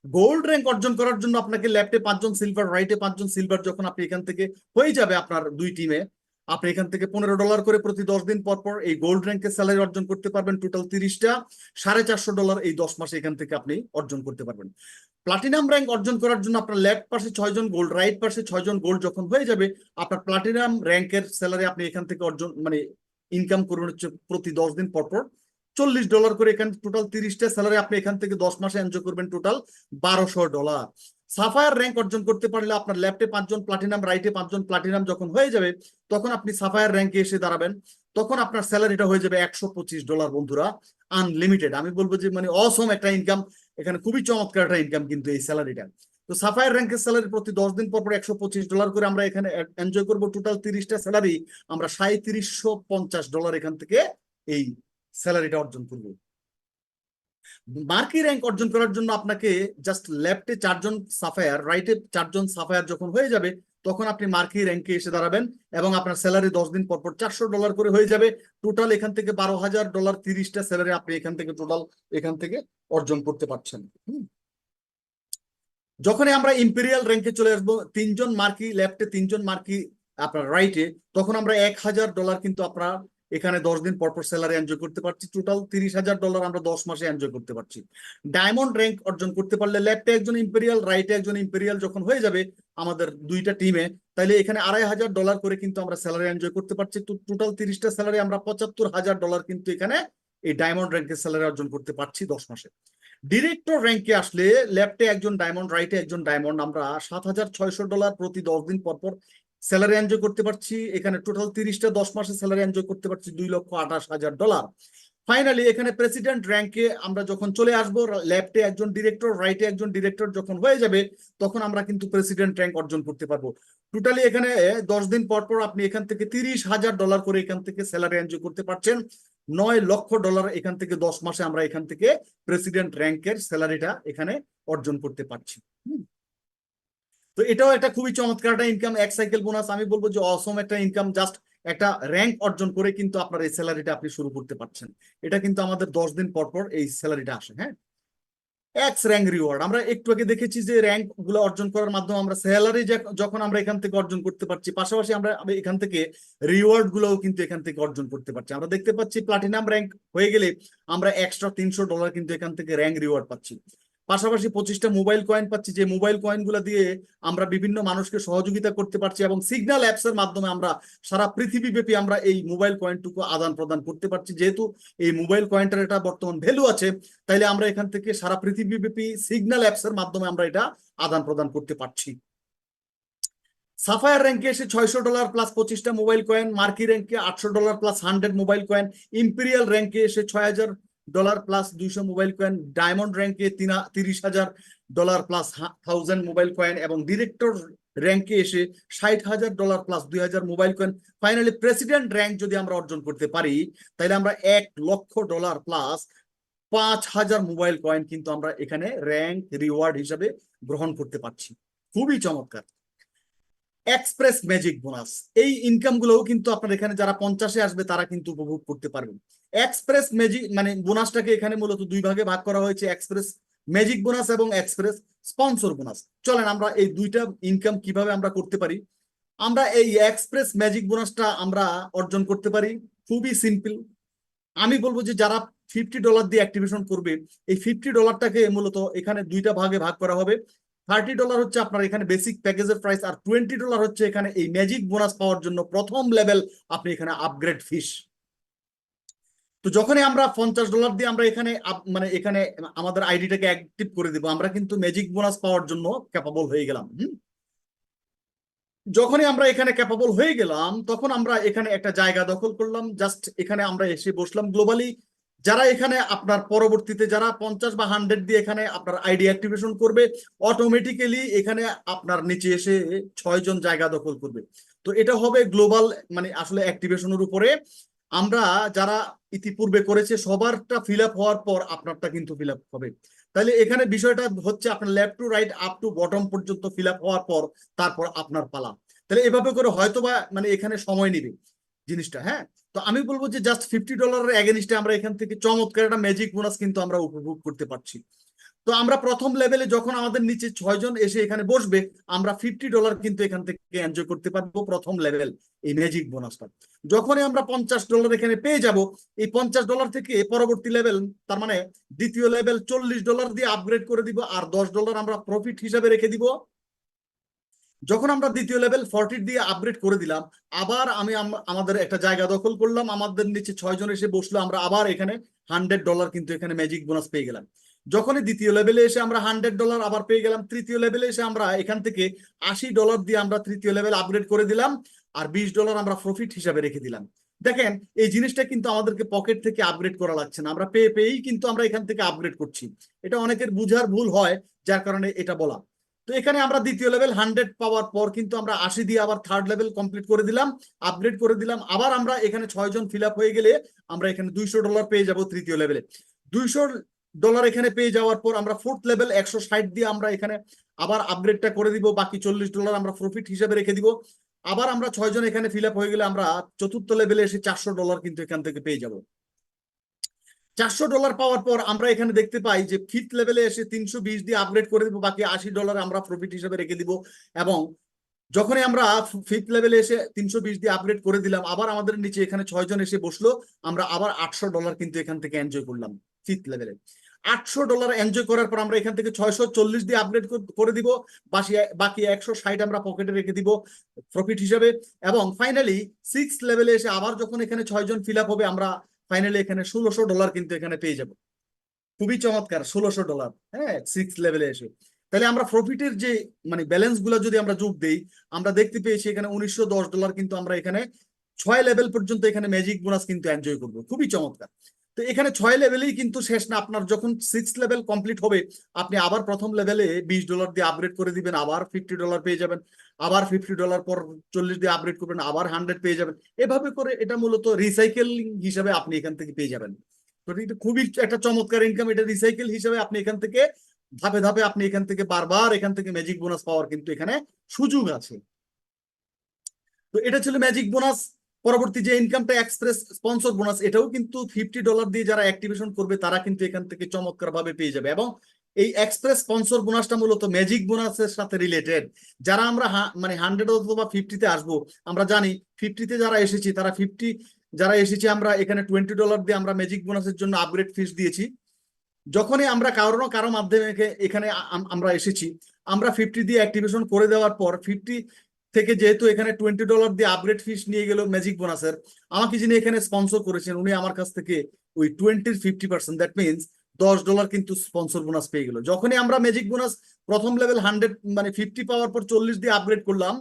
গোল্ড র্যাঙ্ক অর্জন করার জন্য আপনাকে লেফটে 5 জন সিলভার, রাইটে 5 জন সিলভার যখন আপনি এখান থেকে হয়ে যাবে আপনার 2 টিমে, আপনি এখান থেকে $15 করে প্রতি 10 দিন পর পর এই গোল্ড র্যাঙ্কের স্যালারি অর্জন করতে পারবেন। টোটাল 30টা $450 এই 10 মাসে এখান থেকে আপনি অর্জন করতে পারবেন। প্লাটিনাম র্যাঙ্ক অর্জন করার জন্য আপনার লেফট পাশে 6 জন গোল্ড, রাইট পাশে 6 জন গোল্ড যখন হয়ে যাবে, আপনার প্লাটিনাম র্যাঙ্কের স্যালারি আপনি এখান থেকে অর্জন মানে ইনকাম করবেন হচ্ছে প্রতি 10 দিন পর পর $40 করে। এখানে টোটাল 30টা স্যালারি আপনি এখান থেকে 10 মাসে এনজয় করবেন টোটাল $1200। সাফায়ার র্যাঙ্ক অর্জন করতে পারলে আপনার লেফটে 5 জন প্লাটিনাম, রাইটে 5 জন প্লাটিনাম যখন হয়ে যাবে, তখন আপনি সাফায়ার র্যাঙ্কে এসে দাঁড়াবেন। তখন আপনার স্যালারিটা হয়ে যাবে $125 বন্ধুরা। আনলিমিটেড, আমি বলবো যে মানে অসম একটা ইনকাম, এখানে খুবই চমৎকার একটা ইনকাম কিন্তু এই স্যালারিটা। তো সাফায়ার র্যাঙ্কের স্যালারি প্রতি 10 দিন পর পর $125 করে আমরা এখানে এনজয় করবো। টোটাল 30টা স্যালারি আমরা $3750 এখান থেকে এই স্যালারিটা অর্জন করবো। মার্কি র্যাঙ্ক অর্জন করার জন্য আপনাকে জাস্ট লেফটে 4 জন সাফায়ার, রাইটে 4 জন সাফায়ার যখন হয়ে যাবে, তখন আপনি মার্কি র্যাঙ্কে এসে দাঁড়াবেন এবং আপনার স্যালারি 10 দিন পর পর $400 করে হয়ে যাবে। টোটাল এখান থেকে $12,000, 30টা স্যালারি আপনি এখান থেকে টোটাল এখান থেকে অর্জন করতে পারছেন। যখনই আমরা ইম্পেরিয়াল র্যাঙ্কে চলে আসবো, 3 জন মার্কি লেফটে, 3 জন মার্কি আপনার রাইটে, তখন আমরা $1,000 কিন্তু আপনার এখানে 10 দিন পর পর স্যালারি এনজয় করতে পারছি। টোটাল $30,000 আমরা 10 মাসে এনজয় করতে পারছি। ডায়মন্ড র্যাঙ্ক অর্জন করতে পারলে লেফটে একজন ইম্পেরিয়াল, রাইটে একজন ইম্পেরিয়াল যখন হয়ে যাবে আমাদের দুইটা টিমে, তাহলে এখানে $2,500 করে কিন্তু আমরা স্যালারি এনজয় করতে পারছি। টোটাল 30টা স্যালারি আমরা $75,000 কিন্তু এখানে এই ডায়মন্ড র্যাঙ্কের স্যালারি অর্জন করতে পারছি 10 মাসে। ডিরেক্টর র্যাঙ্কে আসলে লেফটে একজন ডায়মন্ড, রাইটে একজন ডায়মন্ড, আমরা $7,600 প্রতি 10 দিন পর পর স্যালারি এনজয় করতে পারছি। এখানে টোটাল 30টা 10 মাসে স্যালারি এনজয় করতে পারছি $2,28,000। ফাইনালি এখানে প্রেসিডেন্ট র্যাঙ্কে আমরা যখন চলে আসবো, লেফটে একজন ডিরেক্টর, রাইটে একজন ডিরেক্টর যখন হয়ে যাবে, তখন আমরা কিন্তু প্রেসিডেন্ট র্যাঙ্ক অর্জন করতে পারবো। টোটালি এখানে 10 দিন পর পর আপনি এখান থেকে $30,000 করে এখান থেকে স্যালারি এনজয় করতে পারছেন। $9,00,000 এখান থেকে 10 মাসে আমরা এখান থেকে প্রেসিডেন্ট র্যাঙ্কের স্যালারিটা এখানে অর্জন করতে পারছি। তো এটাও একটা খুবই চমৎকার একটা ইনকাম, এক সাইকেল বোনাস, আমি বলবো যে অসম একটা ইনকাম। জাস্ট একটা র্যাঙ্ক অর্জন করে কিন্তু আপনার এই স্যালারিটা আপনি শুরু করতে পারছেন। এটা কিন্তু আমাদের 10 দিন পর পর এই স্যালারিটা আসে। হ্যাঁ, এক্স র্যাঙ্ক রিওয়ার্ড আমরা একটু আগে দেখেছি যে র্যাঙ্ক গুলো অর্জন করার মাধ্যমে আমরা স্যালারি যখন আমরা এখান থেকে অর্জন করতে পারছি, পাশাপাশি আমরা এখান থেকে রিওয়ার্ড গুলোও কিন্তু এখান থেকে অর্জন করতে পারছি। আমরা দেখতে পাচ্ছি প্লাটিনাম র্যাঙ্ক হয়ে গেলে আমরা এক্সট্রা $300 কিন্তু এখান থেকে র্যাঙ্ক রিওয়ার্ড পাচ্ছি। পাশাপাশি 25টা মোবাইল কয়েন পাচ্ছি, যে মোবাইল কয়েন গুলো দিয়ে আমরা বিভিন্ন মানুষকে সহযোগিতা করতে পারছি এবং সিগন্যাল অ্যাপস এর মাধ্যমে আমরা সারা পৃথিবীব্যাপী আমরা এই মোবাইল কয়েনটুকু আদান প্রদান করতে পারছি। যেহেতু এই মোবাইল কয়েনটার এটা বর্তমান ভ্যালু আছে, তাইলে আমরা এখান থেকে সারা পৃথিবীব্যাপী সিগন্যাল অ্যাপস এর মাধ্যমে আমরা এটা আদান প্রদান করতে পারছি। সাফায়ার র্যাঙ্কে এসে $600 প্লাস 25টা মোবাইল কয়েন, মার্কি র্যাঙ্কে $800 প্লাস 100 মোবাইল কয়েন, ইম্পেরিয়াল র্যাঙ্কে এসে $6,000 প্লাস 200 মোবাইল কয়েন, ডায়মন্ড র্যাঙ্কে $30,000 প্লাস 1000 মোবাইল কয়েন এবং ডিরেক্টর র্যাঙ্কে এসে $60,000 plus 2000 mobile coin. Finally president rank যদি আমরা অর্জন করতে পারি, তাহলে আমরা $1,00,000 প্লাস 5,000 মোবাইল কয়েন কিন্তু আমরা এখানে র্যাঙ্ক রিওয়ার্ড হিসাবে গ্রহণ করতে পারছি। খুবই চমৎকার। এক্সপ্রেস ম্যাজিক বোনাস, এই ইনকাম গুলোও কিন্তু আপনার এখানে যারা 50-এ আসবে তারা কিন্তু উপভোগ করতে পারবেন। এক্সপ্রেস ম্যাজিক মানে বোনাসটাকে এখানে মূলত 2 ভাগে ভাগ করা হয়েছে, এক্সপ্রেস ম্যাজিক বোনাস এবং এক্সপ্রেস স্পন্সর বোনাস। চলেন আমরা এই দুইটা ইনকাম কিভাবে আমরা করতে পারি। আমরা এই এক্সপ্রেস ম্যাজিক বোনাসটা আমরা অর্জন করতে পারি খুবই সিম্পল। আমি বলবো যে যারা $50 দিয়ে অ্যাক্টিভেশন করবে, এই $50টাকে মূলত এখানে 2 ভাগে ভাগ করা হবে। $30 হচ্ছে আপনার এখানে বেসিক প্যাকেজের প্রাইস, আর $20 হচ্ছে এখানে এই ম্যাজিক বোনাস পাওয়ার জন্য প্রথম লেভেল আপনি এখানে আপগ্রেড ফিস। তো যখনই আমরা $50 দিয়ে আমরা এখানে মানে এখানে আমাদের আইডিটাকে অ্যাক্টিভ করে দিব, আমরা কিন্তু ম্যাজিক বোনাস পাওয়ার জন্য ক্যাপাবল হয়ে গেলাম। যখনই আমরা এখানে ক্যাপাবল হয়ে গেলাম, তখন আমরা এখানে একটা জায়গা দখল করলাম। জাস্ট এখানে আমরা এসে বসলাম। গ্লোবালি যারা এখানে আপনার পরবর্তীতে যারা 50 বা 100 দিয়ে এখানে আপনার আইডি অ্যাক্টিভেশন করবে, অটোমেটিক্যালি এখানে আপনার নিচে এসে 6 জন জায়গা দখল করবে। তো এটা হবে গ্লোবাল মানে আসলে অ্যাক্টিভেশনের উপরে। আমরা যারা ইতিপূর্বে করেছে সবারটা ফিল আপ হওয়ার পর আপনারটা কিন্তু ফিল আপ হবে। তাহলে এখানে বিষয়টা হচ্ছে আপনার left to right up to bottom পর্যন্ত ফিল আপ হওয়ার পর তারপর আপনার পালা। তাহলে এভাবে করে হয়তোবা মানে এখানে সময় নেবে জিনিসটা। হ্যাঁ, তো আমি বলবো যে জাস্ট $50 এগেনস্টে আমরা এখান থেকে চমৎকার একটা ম্যাজিক বোনাস কিন্তু আমরা উপভোগ করতে পারছি। তো আমরা প্রথম লেভেলে যখন আমাদের নিচে 6 জন এসে এখানে বসবে, আমরা $50 কিন্তু এখান থেকে এনজয় করতে পারবো প্রথম লেভেল এই ম্যাজিক বোনাসটা। যখনই আমরা $50 এখানে পেয়ে যাব, এই $50 থেকে পরবর্তী লেভেল, তার মানে দ্বিতীয় লেভেল $40 দিয়ে আপগ্রেড করে দিব, আর $10 আমরা প্রফিট হিসাবে রেখে দিব। যখন আমরা দ্বিতীয় লেভেল 40 দিয়ে আপগ্রেড করে দিলাম, আবার আমাদের একটা জায়গা দখল করলাম, আমাদের নিচে 6 জন এসে বসলো, আমরা আবার এখানে $100 কিন্তু এখানে ম্যাজিক বোনাস পেয়ে গেলাম। যখনই দ্বিতীয় লেভেলে এসে আমরা $100 আবার পেয়ে গেলাম, তৃতীয় লেভেলে এসে আমরা এখান থেকে $80 দিয়ে আমরা তৃতীয় লেভেল আপগ্রেড করে দিলাম, আর $20 আমরা প্রফিট হিসাবে রেখে দিলাম। দেখেন এই জিনিসটা কিন্তু আমাদেরকে পকেট থেকে আপগ্রেড করা লাগছে না, আমরা পেয়ে পেয়েই কিন্তু আমরা এখান থেকে আপগ্রেড করছি। এটা অনেকের বুঝার ভুল হয়, যার কারণে এটা বলা। তো এখানে আমরা দ্বিতীয় লেভেল 100 পাওয়ার পর কিন্তু আমরা 80 দিয়ে আবার থার্ড লেভেল কমপ্লিট করে দিলাম, আপগ্রেড করে দিলাম। আবার আমরা এখানে 6 জন ফিল আপ হয়ে গেলে আমরা এখানে $200 পেয়ে যাব তৃতীয় লেভেলে। $200 এখানে পেয়ে যাওয়ার পর আমরা ফোর্থ লেভেল 160 দিয়ে আমরা এখানে আবার আপগ্রেডটা করে দিব, বাকি $40 আমরা প্রফিট হিসেবে রেখে দিব। আবার আমরা 6 জন এখানে ফিল আপ হয়ে গেলে আমরা চতুর্থ লেভেলে এসে $400 কিন্তু এখান থেকে পেয়ে যাব। $400 পাওয়ার পর আমরা এখানে দেখতে পাই যে ফিফথ লেভেলে এসে 320 দিয়ে আপগ্রেড করে দিব, বাকি $80 আমরা প্রফিট হিসেবে রেখে দিব। এবং যখনই আমরা ফিফথ লেভেলে এসে 320 দিয়ে আপগ্রেড করে দিলাম, আবার আমাদের নিচে এখানে 6 জন এসে বসলো, আমরা আবার $800 কিন্তু এখান থেকে এনজয় করলাম ফিফথ লেভেলে। $800 এনজয় করার পর আমরা এখান থেকে 640 দিয়ে আপগ্রেড করে দিব, বাকি 160 আমরা পকেটে রেখে দিব প্রফিট হিসেবে। এবং ফাইনালি সিক্স লেভেলে এসে আবার যখন এখানে 6 জন ফিল আপ হবে, আমরা ফাইনালি এখানে $1600 কিন্তু এখানে পেয়ে যাব। খুবই চমৎকার, $1600, হ্যাঁ, সিক্স লেভেলে এসে। তাহলে আমরা প্রফিটের যে মানে ব্যালেন্স গুলো যদি আমরা যোগ দেই, আমরা দেখতে পেয়েছি এখানে $1910 কিন্তু আমরা এখানে 6 লেভেল পর্যন্ত এখানে ম্যাজিক বোনাস কিন্তু এনজয় করবো। খুবই চমৎকার। তো এখানে 6 লেভেলেই কিন্তু শেষ না, আপনার যখন সিক্স লেভেল কমপ্লিট হবে, আপনি আবার প্রথম লেভেলে $20 দিয়ে আপগ্রেড করে দিবেন, আবার $50 পেয়ে যাবেন, আবার $50 পর 40 দিয়ে আপগ্রেড করবেন, আবার 100 পেয়ে যাবেন। এভাবে করে এটা মূলত রিসাইকেলিং হিসাবে আপনি এখান থেকে পেয়ে যাবেন। তো এটা খুবই একটা চমৎকার ইনকাম, এটা রিসাইকেল হিসেবে আপনি এখান থেকে ধাপে ধাপে আপনি এখান থেকে বারবার এখান থেকে ম্যাজিক বোনাস পাওয়ার কিন্তু এখানে সুযোগ আছে। তো এটা ছিল ম্যাজিক বোনাস। পরবর্তী যে ইনকামটা এক্সপ্রেস স্পন্সর বোনাস, এটাও কিন্তু $50 দিয়ে যারা অ্যাক্টিভেশন করবে তারা কিন্তু এখান থেকে চমৎকার ভাবে পেয়ে যাবে। এবং এই এক্সপ্রেস স্পন্সর বোনাসটা মূলত ম্যাজিক বোনাসের সাথে রিলেটেড। যারা আমরা মানে 100 অথবা 50-তে আসবো, আমরা জানি 50-তে যারা এসেছি তারা যারা এসেছি আমরা এখানে $20 দিয়ে আমরা ম্যাজিক বোনাসের জন্য আপগ্রেড ফিস দিয়েছি। যখনই আমরা কারো মাধ্যমে এখানে আমরা এসেছি, আমরা 50 দিয়ে অ্যাক্টিভেশন করে দেওয়ার পর 50 থেকে যেহেতু এখানে $20 দিয়ে আপগ্রেড ফিস নিয়ে গেল ম্যাজিক বোনাসের, আমাকে যিনি এখানে স্পন্সর করেছেন উনি আমার কাছ থেকে ওই 20-র 50%, দ্যাট মিনস $10 কিন্তু স্পন্সর বোনাস পেয়ে গেল। যখনই আমরা ম্যাজিক বোনাস প্রথম লেভেল 100 মানে 50 পাওয়ার পর 40 দিয়ে আপগ্রেড করলাম,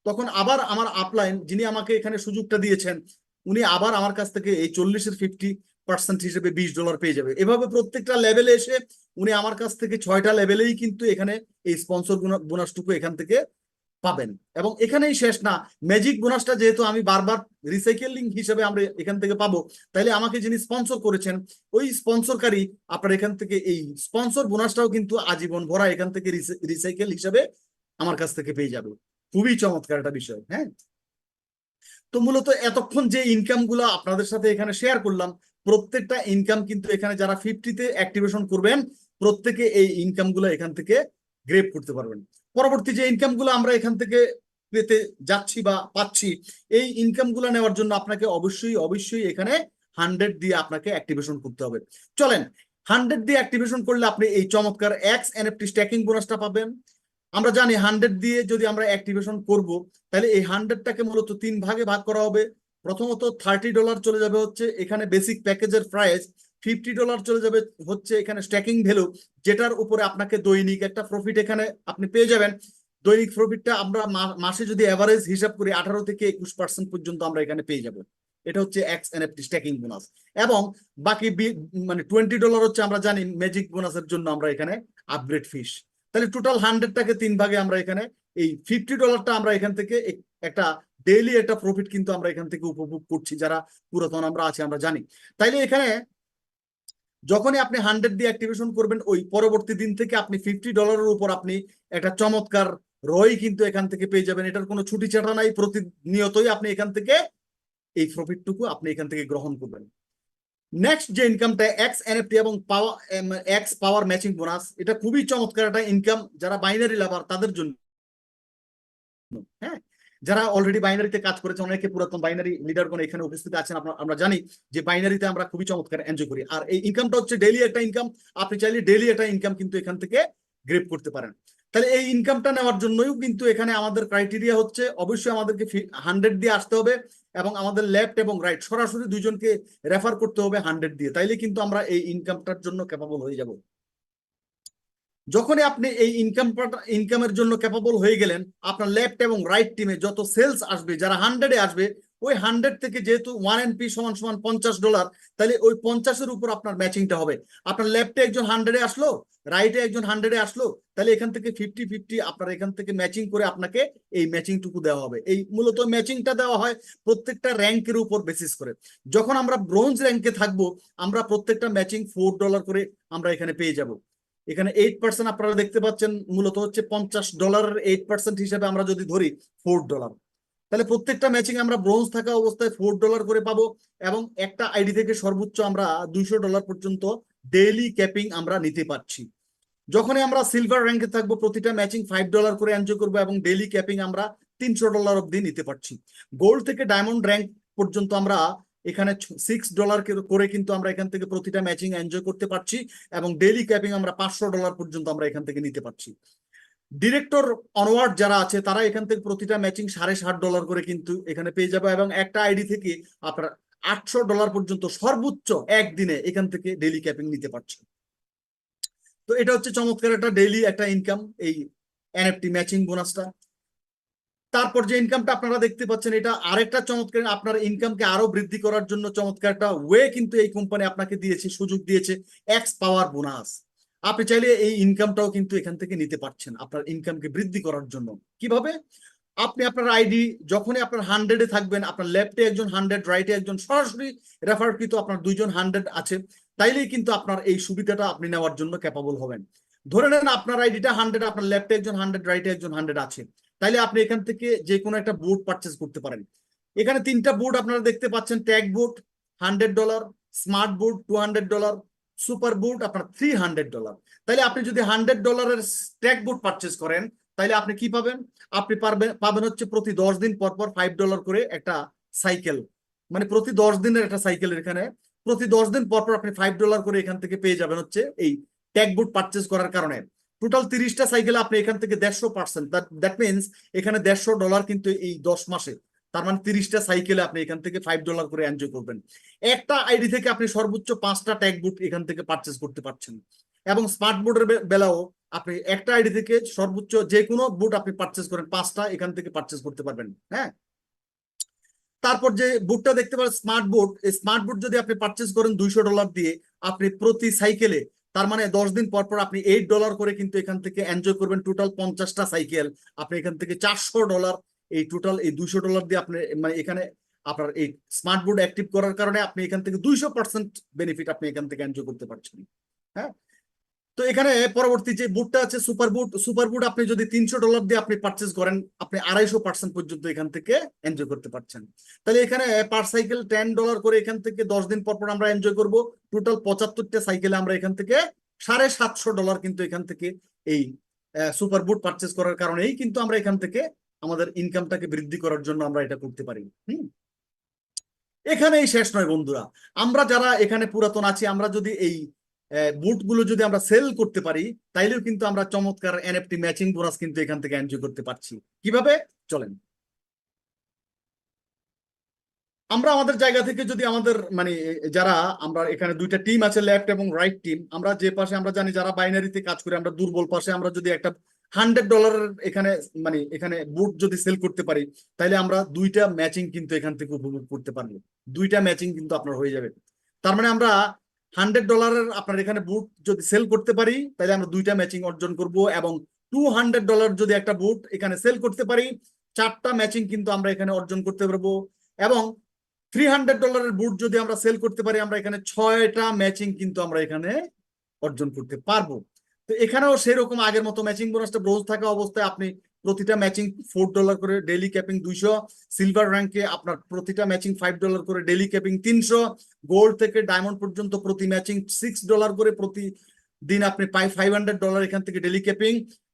তখন আবার আমার আপলাইন যিনি আমাকে এখানে সুযোগটা দিয়েছেন, উনি আবার আমার কাছ থেকে এই 40-এর 50% হিসেবে $20 পেয়ে যাবে। এভাবে প্রত্যেকটা লেভেলে এসে উনি আমার কাছ থেকে 6টা লেভেলেই কিন্তু এখানে এই স্পন্সর বোনাসটুকু এখান থেকে পাবেন। এবং এখানেই শেষ না, ম্যাজিক বোনাসটা যেহেতু আমি বারবার রিসাইকেলিং হিসেবে আমরা এখান থেকে পাবো, তাইলে আমাকে যিনি স্পন্সর করেছেন ওই স্পন্সরকারী আপনার এখান থেকে এই স্পন্সর বোনাসটাও কিন্তু আজীবন ভরা এখান থেকে রিসাইকেল হিসেবে আমার কাছ থেকে পেয়ে যাবে। খুবই চমৎকার একটা বিষয়। হ্যাঁ, তো মূলত এতক্ষণ যে ইনকাম গুলো আপনাদের সাথে এখানে শেয়ার করলাম, প্রত্যেকটা ইনকাম কিন্তু এখানে যারা 50-তে অ্যাক্টিভেশন করবেন প্রত্যেকে এই ইনকাম গুলো এখান থেকে গ্রেপ করতে পারবেন। পরবর্তী যে ইনকাম গুলো আমরা এখান থেকে পেতে যাচ্ছি বা পাচ্ছি, এই ইনকাম গুলো নেওয়ার জন্য আপনাকে অবশ্যই অবশ্যই এখানে 100 দিয়ে আপনাকে অ্যাক্টিভেশন করতে হবে। চলেন, 100 দিয়ে অ্যাক্টিভেশন করলে আপনি এই চমৎকার এক্স এনএফটি স্ট্যাকিং বোনাসটা পাবেন। আমরা জানি 100 দিয়ে যদি আমরা অ্যাক্টিভেশন করব, তাহলে এই 100টাকে মূলত 3 ভাগে ভাগ করা হবে। প্রথমত $30 চলে যাবে হচ্ছে এখানে বেসিক প্যাকেজের প্রাইস, $50 চলে যাবে হচ্ছে এখানে স্ট্যাকিং ভ্যালু, যেটার উপরে আপনাকে দৈনিক একটা প্রফিট এখানে আপনি পেয়ে যাবেন। দৈনিক প্রফিটটা আমরা মাসে যদি এভারেজ হিসাব করি 18 থেকে 21% পর্যন্ত আমরা এখানে পেয়ে যাব। এটা হচ্ছে এক্স এনএফটি স্ট্যাকিং বোনাস। এবং বাকি মানে $20 হচ্ছে আমরা জানি ম্যাজিক বোনাসের জন্য আমরা এখানে আপগ্রেড ফিস। তাহলে টোটাল 100টাকে 3 ভাগে আমরা এখানে এই $50টা আমরা এখান থেকে একটা ডেইলি একটা প্রফিট কিন্তু আমরা এখান থেকে উপভোগ করছি, যারা পুরাতন আমরা আছি আমরা জানি। তাইলে এখানে যখনই আপনি 100 দিয়ে অ্যাক্টিভেশন করবেন, ওই পরবর্তী দিন থেকে আপনি $50 উপর আপনি একটা চমৎকার রয় কিন্তু এখান থেকে পেয়ে যাবেন। এটার কোনো ছুটি ছাটা নাই, প্রতিনিয়তই আপনি এখান থেকে এই প্রফিটটুকু আপনি এখান থেকে গ্রহণ করবেন। নেক্সট যে ইনকামটা এক্স এনএফটি এবং এক্স পাওয়ার ম্যাচিং বোনাস, এটা খুবই চমৎকার একটা ইনকাম যারা বাইনারি লাভার তাদের জন্য। হ্যাঁ, যারা অলরেডি বাইনারিতে কাজ করেছে, অনেকে পুরাতন বাইনারি লিডারগণ এখানে উপস্থিত আছেন, আমরা জানি যে বাইনারিতে আমরা খুবই চমৎকার এনজয় করি। আর এই ইনকামটা হচ্ছে ডেইলি একটা ইনকাম, আপনি চাইলে ডেইলি একটা ইনকাম কিন্তু এখান থেকে গ্রেপ করতে পারেন। তাহলে এই ইনকামটা নেওয়ার জন্যই কিন্তু এখানে আমাদের ক্রাইটেরিয়া হচ্ছে অবশ্যই আমাদেরকে 100 দিয়ে আসতে হবে, এবং আমাদের লেফট এবং রাইট সরাসরি দুইজনকে রেফার করতে হবে 100 দিয়ে, তাইলে কিন্তু আমরা এই ইনকামটার জন্য ক্যাপাবল হয়ে যাব। যখনই আপনি এই ইনকামের জন্য ক্যাপাবল হয়ে গেলেন, আপনার লেফট এবং রাইট টিমে যত সেলস আসবে, যারা 100-এ আসবে ওই 100 থেকে যেহেতু 1 NP সমান সমান $50, তাহলে ওই 50-এর উপর আপনার ম্যাচিংটা হবে। আপনার লেফটে একজন 100-এ আসলো, রাইটে একজন 100-এ আসলো, তাহলে এখান থেকে 50-50 আপনার এখান থেকে ম্যাচিং করে আপনাকে এই ম্যাচিংটুকু দেওয়া হবে। এই মূলত ম্যাচিংটা দেওয়া হয় প্রত্যেকটা র্যাঙ্কের উপর বেসিস করে। যখন আমরা ব্রোঞ্জ র্যাঙ্কে থাকবো, আমরা প্রত্যেকটা ম্যাচিং $4 করে আমরা এখানে পেয়ে যাব। এখানে 8% আপনারা দেখতে পাচ্ছেন, মূলত হচ্ছে $50 8% হিসেবে আমরা যদি ধরি $4, তাহলে প্রত্যেকটা ম্যাচিং আমরা ব্রোঞ্জ থাকা অবস্থায় $4 করে পাবো। এবং একটা আইডি থেকে সর্বোচ্চ আমরা $200 পর্যন্ত ডেইলি ক্যাপিং আমরা নিতে পারছি। যখনই আমরা সিলভার র্যাঙ্কে থাকবো, প্রতিটা ম্যাচিং $5 করে এনজয় করবো এবং ডেইলি ক্যাপিং আমরা $300 অব্দি নিতে পারছি। গোল্ড থেকে ডায়মন্ড র্যাঙ্ক পর্যন্ত আমরা এখানে $6 করে কিন্তু আমরা এখান থেকে প্রতিটা ম্যাচিং এনজয় করতে পারছি এবং ডেইলি ক্যাপিং আমরা $500 পর্যন্ত আমরা এখান থেকে নিতে পারছি। ডিরেক্টর অনওয়ার্ড যারা আছে তারা এখান থেকে প্রতিটা ম্যাচিং $60.5 করে কিন্তু এখানে পেয়ে যাবে এবং একটা আইডি থেকে আপনার $800 পর্যন্ত সর্বোচ্চ একদিনে এখান থেকে ডেইলি ক্যাপিং নিতে পারছে। তো এটা হচ্ছে চমৎকার একটা ডেইলি একটা ইনকাম, এই এনএফটি ম্যাচিং বোনাসটা। তারপর যে ইনকামটা আপনারা দেখতে পাচ্ছেন, এটা আরেকটা চমৎকার, আপনার ইনকামকে আরো বৃদ্ধি করার জন্য চমৎকার একটা ওয়ে কিন্তু এই কোম্পানি আপনাকে দিয়েছে, সুযোগ দিয়েছে, এক্স পাওয়ার বোনাস। আপনি চাইলে এই ইনকামটাও কিন্তু এখান থেকে নিতে পারছেন আপনার ইনকামকে বৃদ্ধি করার জন্য। কিভাবে? আপনি আপনার আইডি যখনই আপনার 100-এ থাকবেন, আপনার লেফটে একজন 100, রাইটে একজন, সরাসরি রেফারকৃত আপনার দুইজন 100 আছে, তাইলেই কিন্তু আপনার এই সুবিধাটা আপনি নেওয়ার জন্য ক্যাপাবল হবেন। ধরে নেন আপনার আইডিটা 100, আপনার লেফটে একজন 100, রাইটে একজন 100 আছে, তাইলে আপনি এখান থেকে যে কোনো একটা বুট পারচেস করতে পারেন। এখানে 3টা বুট আপনারা দেখতে পাচ্ছেন, ট্যাগ বুট $100, স্মার্ট বুট $200, সুপার বুট আপনার $300। তাইলে আপনি যদি $100 ট্যাগ বুট পারচেস করেন, তাইলে আপনি কি পাবেন? আপনি পাবেন হচ্ছে প্রতি 10 দিন পর পর $5 করে একটা সাইকেল, মানে প্রতি 10 দিনের একটা সাইকেলের এখানে প্রতি 10 দিন পর পর আপনি $5 করে এখান থেকে পেয়ে যাবেন হচ্ছে এই ট্যাগ বুট পারচেস করার কারণে। টোটাল 30টা সাইকেলে আপনি এখান থেকে 150%, দ্যাট মিনস এখানে $150 কিন্তু এই 10 মাসে, তার মানে 30টা সাইকেলে আপনি এখান থেকে $5 করে এনজয় করবেন। একটা আইডি থেকে আপনি সর্বোচ্চ 5টা ট্যাগ বুট এখান থেকে পারচেস করতে পারছেন। এবং স্মার্ট বোর্ডের বেলাও আপনি একটা আইডি থেকে সর্বোচ্চ যে কোনো বুট আপনি পারচেস করেন 5টা এখান থেকে পারচেস করতে পারবেন। হ্যাঁ, তারপর যে বুটটা দেখতে পারেন স্মার্ট বুট, এই স্মার্ট বুট যদি আপনি পারচেস করেন $200 দিয়ে, আপনি প্রতি সাইকেলে, তার মানে 10 দিন পর পর আপনি $8 করে কিন্তু এখান থেকে এনজয় করবেন। টোটাল 50টা সাইকেল আপনি এখান থেকে $400, এই টোটাল এই $200 দিয়ে আপনি, মানে এখানে আপনার এই স্মার্ট বুট অ্যাক্টিভ করার কারণে আপনি এখান থেকে 200% বেনিফিট আপনি এখান থেকে এনজয় করতে পারছেন। হ্যাঁ, তো এখানে পরবর্তী যে বুটটা আছে সুপার বুট, সুপার বুট আপনি যদি $300 দিয়ে আপনি পারচেস করেন, আপনি 250% পর্যন্ত এখান থেকে এনজয় করতে পারছেন। তাহলে এখানে পার সাইকেল $10 করে এখান থেকে 10 দিন পর পর আমরা এনজয় করব। টোটাল 75টা সাইকেলে আমরা এখান থেকে $750 কিন্তু এখান থেকে এই সুপার বুট পারচেস করার কারণেই কিন্তু আমরা এখান থেকে আমাদের ইনকামটাকে বৃদ্ধি করার জন্য আমরা এটা করতে পারি। এখানেই শেষ নয় বন্ধুরা, আমরা যারা এখানে পুরাতন আছি, আমরা যদি এই বুটগুলো যদি আমরা সেল করতে পারি, তাইলেও কিন্তু আমরা চমৎকার এনএফটি ম্যাচিং বোনাস কিন্তু এখান থেকে এনজয় করতে পারছি। কিভাবে? চলেন আমরা আমাদের জায়গা থেকে যদি আমাদের মানে যারা আমরা এখানে দুইটা টিম আছে, লেফট এবং রাইট টিম, আমরা যে পাশে আমরা জানি যারা বাইনারিতে কাজ করে, আমরা দুর্বল পাশে আমরা যদি একটা $100 এখানে মানে এখানে বুট যদি সেল করতে পারি, তাহলে আমরা দুইটা ম্যাচিং কিন্তু এখান থেকে উপভোগ করতে পারবো। দুইটা ম্যাচিং কিন্তু আপনার হয়ে যাবে। তার মানে আমরা $100 আপনার এখানে বুট যদি সেল করতে পারি, তাহলে আমরা দুইটা ম্যাচিং অর্জন করব। এবং $200 যদি একটা বুট এখানে সেল করতে পারি, 4টা ম্যাচিং কিন্তু আমরা এখানে অর্জন করতে পারবো। এবং $300 বুট যদি আমরা সেল করতে পারি, আমরা এখানে 6টা ম্যাচিং কিন্তু আমরা এখানে অর্জন করতে পারবো। তো এখানেও সেরকম আগের মতো ম্যাচিং বোনাসটা ব্রোঞ্জ থাকা অবস্থায় আপনি প্রতিটা ম্যাচিং $4 করে, ডেইলি ক্যাপিং 200, সিলভার র্যাঙ্কে আপনার প্রতিটা ম্যাচিং $5 করে, ডেইলি ক্যাপিং 300, গোল্ড থেকে ডায়মন্ড পর্যন্ত প্রতি ম্যাচিং $6 করে, প্রতিদিন আপনি $500 এখান থেকে ডেইলি ক্যাপিং।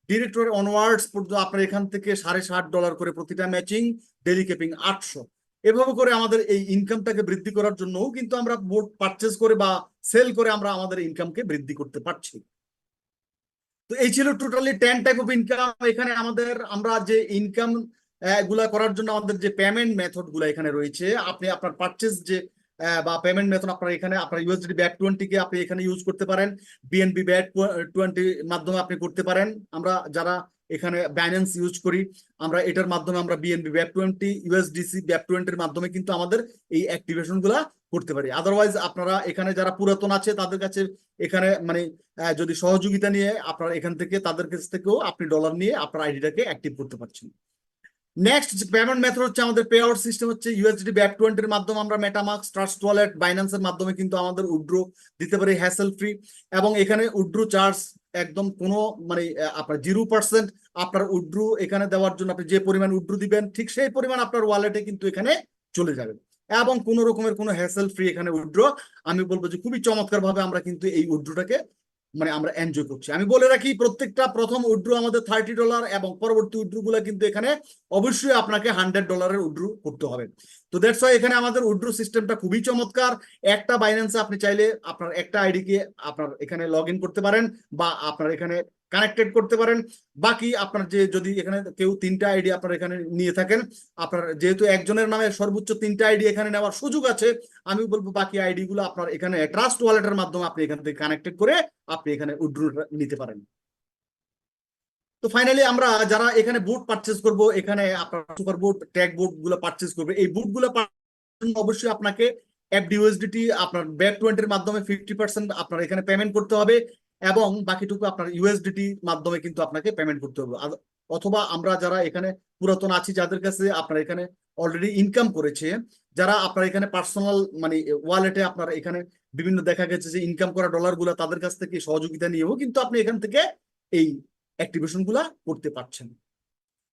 ডিরেক্টর অনওয়ার্ডস পর্যন্ত আপনার এখান থেকে $60 করে প্রতিটা ম্যাচিং, ডেইলি ক্যাপিং 800। এভাবে করে আমাদের এই ইনকামটাকে বৃদ্ধি করার জন্য কিন্তু আমরা বুট পারচেস করে বা সেল করে আমরা আমাদের ইনকামকে বৃদ্ধি করতে পারছি। তো এই ছিল টোটালি 10 টাইপ অফ ইনকাম। এখানে আমাদের আমরা যে ইনকাম গুলা করার জন্য আমাদের যে পেমেন্ট মেথড গুলা এখানে রয়েছে, আপনি আপনার পারচেস যে বা পেমেন্ট মেথড আপনার এখানে আপনার ইউএসডি ব্যাট 20 কে আপনি এখানে ইউজ করতে পারেন, বিএনবি ব্যাট 20 মাধ্যমে আপনি করতে পারেন। আমরা যারা এখানে বাইন্যান্স ইউজ করি, আমরা এটার মাধ্যমে আমরা বিএনবি BAP20 USDC BAP20 এর মাধ্যমে কিন্তু আমাদের এই অ্যাক্টিভেশন গুলা করতে পারি। আদারওয়াইজ আপনারা এখানে যারা পুরাতন আছে তাদের কাছে এখানে মানে যদি সহযোগিতা নিয়ে আপনার এখান থেকে তাদের কাছ থেকেও আপনি ডলার নিয়ে আপনার আইডিটাকে অ্যাক্টিভ করতে পারছেন। নেক্সট পেমেন্ট মেথড হচ্ছে আমাদের পে আউট সিস্টেম হচ্ছে USDT BAP20 এর মাধ্যমে আমরা মেটামাস্ক, ট্রাস্ট ওয়ালেট, বাইন্যান্সের মাধ্যমে কিন্তু আমাদের উইথড্র দিতে পারি হ্যাসেল ফ্রি, এবং এখানে উইথড্র চার্জ একদম কোনো মানে আপনার 0% আপনার উইথড্র এখানে দেওয়ার জন্য আপনি যে পরিমাণ উইথড্র দিবেন ঠিক সেই পরিমাণ আপনার ওয়ালেটে কিন্তু এখানে চলে যাবে, এবং কোনো রকমের কোনো হ্যাসেল ফ্রি এখানে উইথড্র। আমি বলবো যে খুবই চমৎকার ভাবে আমরা কিন্তু এই উইথড্রটাকে মানে আমরা এনজয় করছি। আমি বলে রাখি প্রত্যেকটা প্রথম উইথড্র আমাদের $30 এবং পরবর্তী উইথড্র গুলো কিন্তু এখানে অবশ্যই আপনাকে $100 উইথড্র করতে হবে। তো দ্যাটস ওয়াই এখানে আমাদের উইথড্র সিস্টেমটা খুবই চমৎকার। একটা বাইন্যান্সে আপনি চাইলে আপনার একটা আইডি কে আপনার এখানে লগ ইন করতে পারেন বা আপনার এখানে কানেক্টেড করতে পারেন। বাকি আপনার যে যদি এখানে কেউ 3টা আইডি আপনার এখানে নিয়ে থাকেন, আপনার যেহেতু একজনের নামে সর্বোচ্চ 3টা আইডি এখানে নেওয়ার সুযোগ আছে, আমি বলবো বাকি আইডি গুলো আপনার এখানে ট্রাস্ট ওয়ালেটের মাধ্যমে আপনি এখান থেকে কানেক্টেড করে আপনি এখানে উইথড্র নিতে পারেন। তো ফাইনালি আমরা যারা এখানে বুট পারচেজ করব, এখানে আপনার সুপার বুট ট্যাগ বুট গুলো পারচেজ করবে, এই বুট গুলো অবশ্যই আপনাকে FDUSDT আপনার BAP20 এর মাধ্যমে 50% আপনার এখানে পেমেন্ট করতে হবে, এবং বাকিটুকু আপনার USDT মাধ্যমে কিন্তু আপনাকে পেমেন্ট করতে হবে। অথবা আমরা যারা এখানে পুরাতন আছি যাদের কাছে আপনার এখানে অলরেডি ইনকাম করেছে, যারা আপনার এখানে পার্সোনাল মানে ওয়ালেটে আপনার এখানে বিভিন্ন দেখা গেছে যে ইনকাম করা ডলার গুলা তাদের কাছ থেকে সহযোগিতা নিয়েও কিন্তু আপনি এখান থেকে এই অ্যাক্টিভেশন গুলা করতে পারছেন।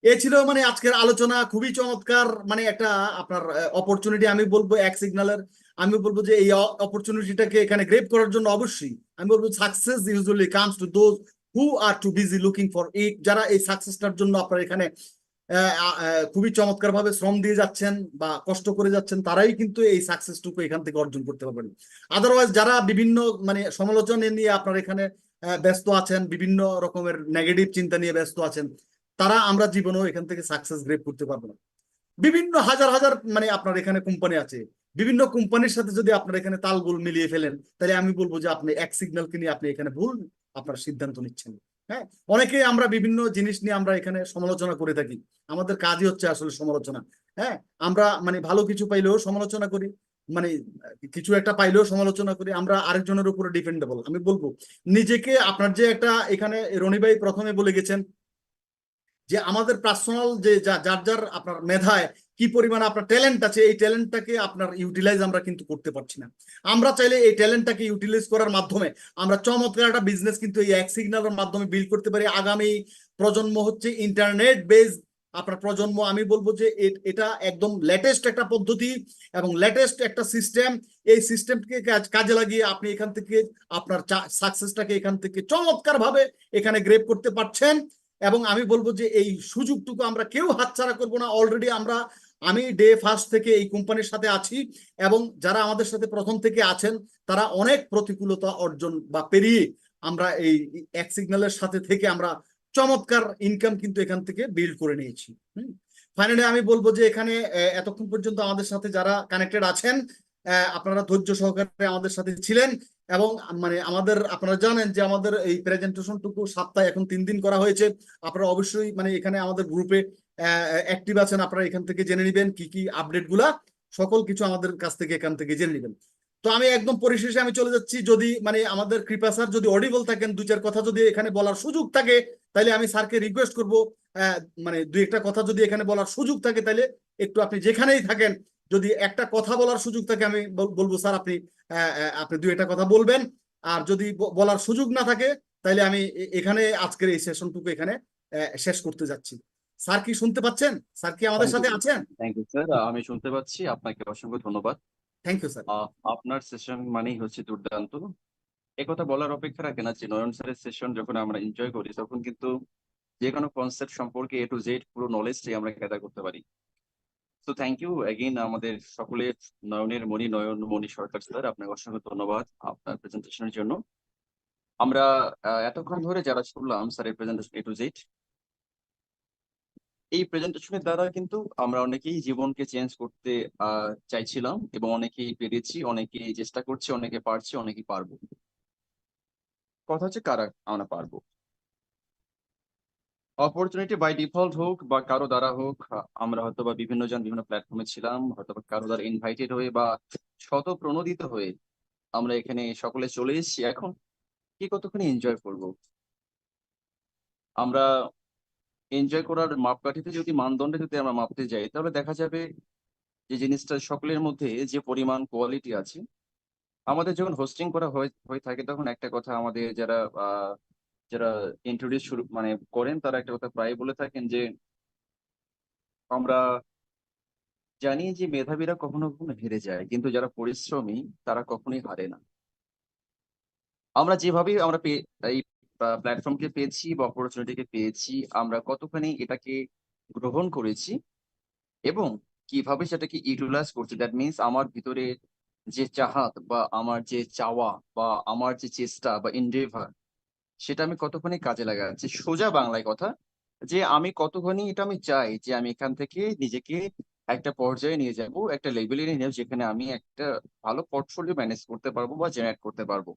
এ ছিল মানে আজকের আলোচনা, খুবই চমৎকার মানে একটা আপনার অপরচুনিটি আমি বলবো এক সিগন্যালের। আমি বলবো যে এই অপরচুনিটিটাকে এখানে গ্রেপ করার জন্য অবশ্যই আমি বলবো success usually comes to those who are too busy looking for it. যারা এই সাকসেসটার জন্য আপনার এখানে খুবই চমৎকার ভাবে শ্রম দিয়ে যাচ্ছেন বা কষ্ট করে যাচ্ছেন, তারাই কিন্তু এই সাকসেসটুকু এখান থেকে অর্জন করতে পারবেন। আদারওয়াইজ যারা বিভিন্ন মানে সমালোচনা নিয়ে আপনার এখানে ব্যস্ত আছেন, বিভিন্ন রকমের নেগেটিভ চিন্তা নিয়ে ব্যস্ত আছেন, তারা আমরা জীবনেও এখান থেকে সাকসেস গ্রেপ করতে পারবো না। বিভিন্ন হাজার হাজার মানে আপনার এখানে কোম্পানি আছে, বিভিন্ন কোম্পানির সাথে যদি আপনার এখানে তালগোল মিলিয়ে ফেলেন, তাহলে আমি বলবো যে আপনি এক সিগন্যালকে নিয়ে আপনি এখানে ভুল আপনার সিদ্ধান্ত নিচ্ছেন। হ্যাঁ, অনেকে আমরা বিভিন্ন জিনিস নিয়ে আমরা এখানে সমালোচনা করে থাকি, আমাদের কাজই হচ্ছে আসলে সমালোচনা। হ্যাঁ, আমরা মানে ভালো কিছু পাইলেও সমালোচনা করি, মানে কিছু একটা পাইলেও সমালোচনা করি, আমরা আরেকজনের উপরে ডিপেন্ডেবল। আমি বলবো নিজেকে আপনার যে একটা এখানে রনি ভাই প্রথমে বলে গেছেন যে আমাদের পার্সোনাল যে যার যার আপনার মেধায় কি পরিমাণ আপনার ট্যালেন্ট আছে, এই ট্যালেন্টটাকে আপনার ইউটিলাইজ আমরা কিন্তু করতে পারছি না। আমরা চাইলে এই ট্যালেন্টটাকে ইউটিলাইজ করার মাধ্যমে আমরা চমৎকার একটা বিজনেস কিন্তু এই এক সিগন্যালের মাধ্যমে বিল্ড করতে পারি। আগামী প্রজন্ম হচ্ছে ইন্টারনেট বেস আপনার প্রজন্ম। আমি বলবো যে এটা একদম লেটেস্ট একটা পদ্ধতি এবং লেটেস্ট একটা সিস্টেম। এই সিস্টেমকে কাজে লাগিয়ে আপনি এখান থেকে আপনার সাকসেসটাকে এখান থেকে চমৎকার ভাবে এখানে গ্রেপ করতে পারছেন, এবং আমি বলবো যে এই সুযোগটুকু আমরা কেউ হাতছাড়া করব না। অলরেডি আমি ডে ফার্স্ট থেকে এই কোম্পানির সাথে আছি, এবং যারা আমাদের সাথে প্রথম থেকে আছেন তারা অনেক প্রতিকূলতা অর্জন বা পেরিয়ে আমরা এই এক সিগন্যালের সাথে থেকে আমরা চমৎকার ইনকাম কিন্তু এখান থেকে বিল্ড করে নিয়েছি। ফাইনালি আমি বলবো যে এখানে এতক্ষণ পর্যন্ত আমাদের সাথে যারা কানেক্টেড আছেন, আপনারা ধৈর্য সহকারে আমাদের সাথে ছিলেন, এবং মানে আমাদের আপনারা জানেন যে আমাদের এই প্রেজেন্টেশনটুকু সপ্তাহে এখন 3 দিন করা হয়েছে। আপনারা অবশ্যই মানে এখানে আমাদের গ্রুপে অ্যাক্টিভ আছেন, আপনারা এখান থেকে জেনে নেবেন কি কি আপডেট গুলা, সকল কিছু আমাদের কাছ থেকে এখান থেকে জেনে নেবেন। তো আমি একদম পরিশেষে আমি চলে যাচ্ছি, যদি মানে আমাদের কৃপা স্যার যদি অডিবল থাকেন, 2-4 কথা যদি এখানে বলার সুযোগ থাকে, তাহলে আমি স্যারকে রিকোয়েস্ট করব মানে 2-একটা কথা যদি এখানে বলার সুযোগ থাকে, তাহলে একটু আপনি যেখানেই থাকেন যদি একটা কথা বলার সুযোগ থাকে, আমি বলবো স্যার আপনি আপনি 2-একটা কথা বলবেন। আর যদি বলার সুযোগ না থাকে, তাহলে আমি এখানে আজকের এই সেশনটুকু এখানে শেষ করতে যাচ্ছি। স্যার কি শুনতে পাচ্ছেন? স্যার কি আমাদের থ্যাংক ইউ সাথে আছেন? থ্যাংক ইউ স্যার, আমি শুনতে পাচ্ছি। আপনাকে অসংখ্য ধন্যবাদ। Thank you sir. আপনার সেশন মানেই হচ্ছে দুর্দান্ত। একথা বলার অপেক্ষা রাখে না যে নয়ন স্যারের সেশন যখন আমরা এনজয় করি তখন কিন্তু যে কোনো কনসেপ্ট সম্পর্কে A to Z পুরো নলেজটাই আমরা গ্যাদার করতে পারি। তো থ্যাংক ইউ এগেইন আমাদের সকলের নয়ন মণি সরকার স্যার, আপনাকে অসংখ্য ধন্যবাদ আপনার প্রেজেন্টেশনের জন্য। আমরা এতক্ষণ ধরে যারা শুনলাম স্যারের প্রেজেন্টেশন A to Z, এই প্রেজেন্টেশনের দ্বারা কিন্তু আমরা অনেকেই জীবনকে চেঞ্জ করতে চাইছিলাম, এবং অনেকেই পেরেছি, অনেকেই চেষ্টা করছে, অনেকে পারছে, অনেকেই পারবো। কথা হচ্ছে কারা আমরা পারবো। অপরচুনিটি বাই ডিফল্ট হোক বা কারো দ্বারা হোক, আমরা হয়তো বা বিভিন্ন জন বিভিন্ন প্ল্যাটফর্মে ছিলাম, হয়তো বা কারো দ্বারা ইনভাইটেড হয়ে বা শত প্রণোদিত হয়ে আমরা এখানে সকলে চলে এসেছি। এখন কি কতক্ষণ এনজয় করব? আমরা এনজয় করার মাপকাঠিতে যদি মানদণ্ডে যদি আমরা মাপতে যাই, তাহলে দেখা যাবে যে জিনিসটা সকলের মধ্যে যে পরিমাণ কোয়ালিটি আছে। আমাদের যখন হোস্টিং করা হয়ে হয়ে থাকে, তখন একটা কথা আমাদের যারা ইন্ট্রোডিউস শুরু মানে করেন, তারা একটা কথা প্রায় বলে থাকেন যে আমরা জানি যে মেধাবীরা কখনো কখনো হেরে যায়, কিন্তু যারা পরিশ্রমী তারা কখনোই হারে না। আমরা যেভাবেই আমরা এই প্ল্যাটফর্মকে পেয়েছি বা অপরচুনিটিকে পেয়েছি, আমরা কতখানি এটাকে গ্রহণ করেছি এবং কিভাবে সেটাকে ইউটিলাইজ করছি। দ্যাট মিনস আমার ভিতরে যে চাহাত বা আমার যে চাওয়া বা আমার যে চেষ্টা বা এন্ডেভার, সেটা আমি কতখানি কাজে লাগাচ্ছি। সোজা বাংলায় কথা, যে আমি কতখানি এটা আমি চাই যে আমি এখান থেকে নিজেকে একটা পর্যায়ে নিয়ে যাব, একটা লেভেলে নিয়ে যাবো, যেখানে আমি একটা ভালো পোর্টফোলিও ম্যানেজ করতে পারবো বা জেনারেট করতে পারবো।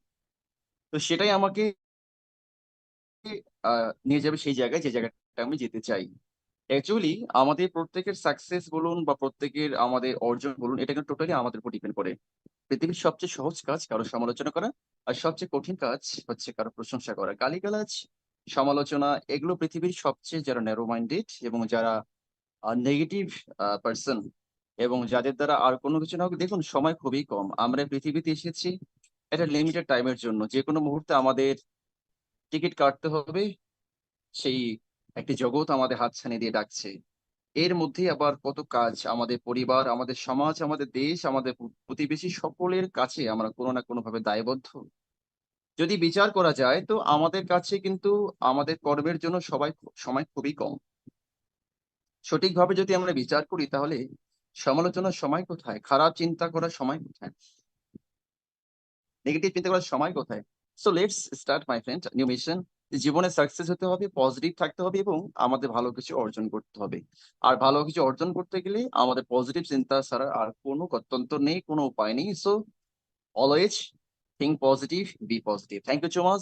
তো সেটাই আমাকে নিয়ে যাবে সেই জায়গায়, যে জায়গাটা আমি যেতে চাই। অ্যাকচুয়ালি আমাদের প্রত্যেকের সাকসেস বলুন বা প্রত্যেকের আমাদের অর্জন বলুন, এটা কিন্তু টোটালি আমাদের উপর ডিপেন্ড করে। পৃথিবীর সবচেয়ে সহজ কাজ কারো সমালোচনা করা, আর সবচেয়ে কঠিন কাজ হচ্ছে কারো প্রশংসা করা। গালিগালাজ, সমালোচনা, এগুলো পৃথিবীর সবচেয়ে যারা ন্যারো মাইন্ডেড এবং যারা নেগেটিভ পার্সন, এবং যাদের দ্বারা আর কোনো কিছু না হোক। দেখুন, সময় খুবই কম, আমরা পৃথিবীতে এসেছি একটা লিমিটেড টাইমের জন্য। যে কোনো মুহূর্তে আমাদের টিকিট কাটতে হবে, সেই একটি জগৎ আমাদের হাতছানি দিয়ে ডাকছে। এর মধ্যে আবার কত কাজ, আমাদের পরিবার, আমাদের সমাজ, আমাদের দেশ, আমাদের প্রতিবেশী, সকলের কাছে আমরা কোনো না কোনো ভাবে দায়বদ্ধ। যদি বিচার করা যায়, তো আমাদের কাছে কিন্তু আমাদের কর্মের জন্য সময় খুবই কম। সঠিকভাবে যদি আমরা বিচার করি, তাহলে সমালোচনার সময় কোথায়, খারাপ চিন্তা করার সময় কোথায়, নেগেটিভ চিন্তা করার সময় কোথায়? So let's start my friend new mission. জীবনে সাকসেস হতে হবে, পজিটিভ থাকতে হবে এবং আমাদের ভালো কিছু অর্জন করতে হবে। আর ভালো কিছু অর্জন করতে গেলে আমাদের পজিটিভ চিন্তা ছাড়া আর কোনো গত্যন্তর নেই, কোনো উপায় নেই। So always think positive, be positive. Thank you so much.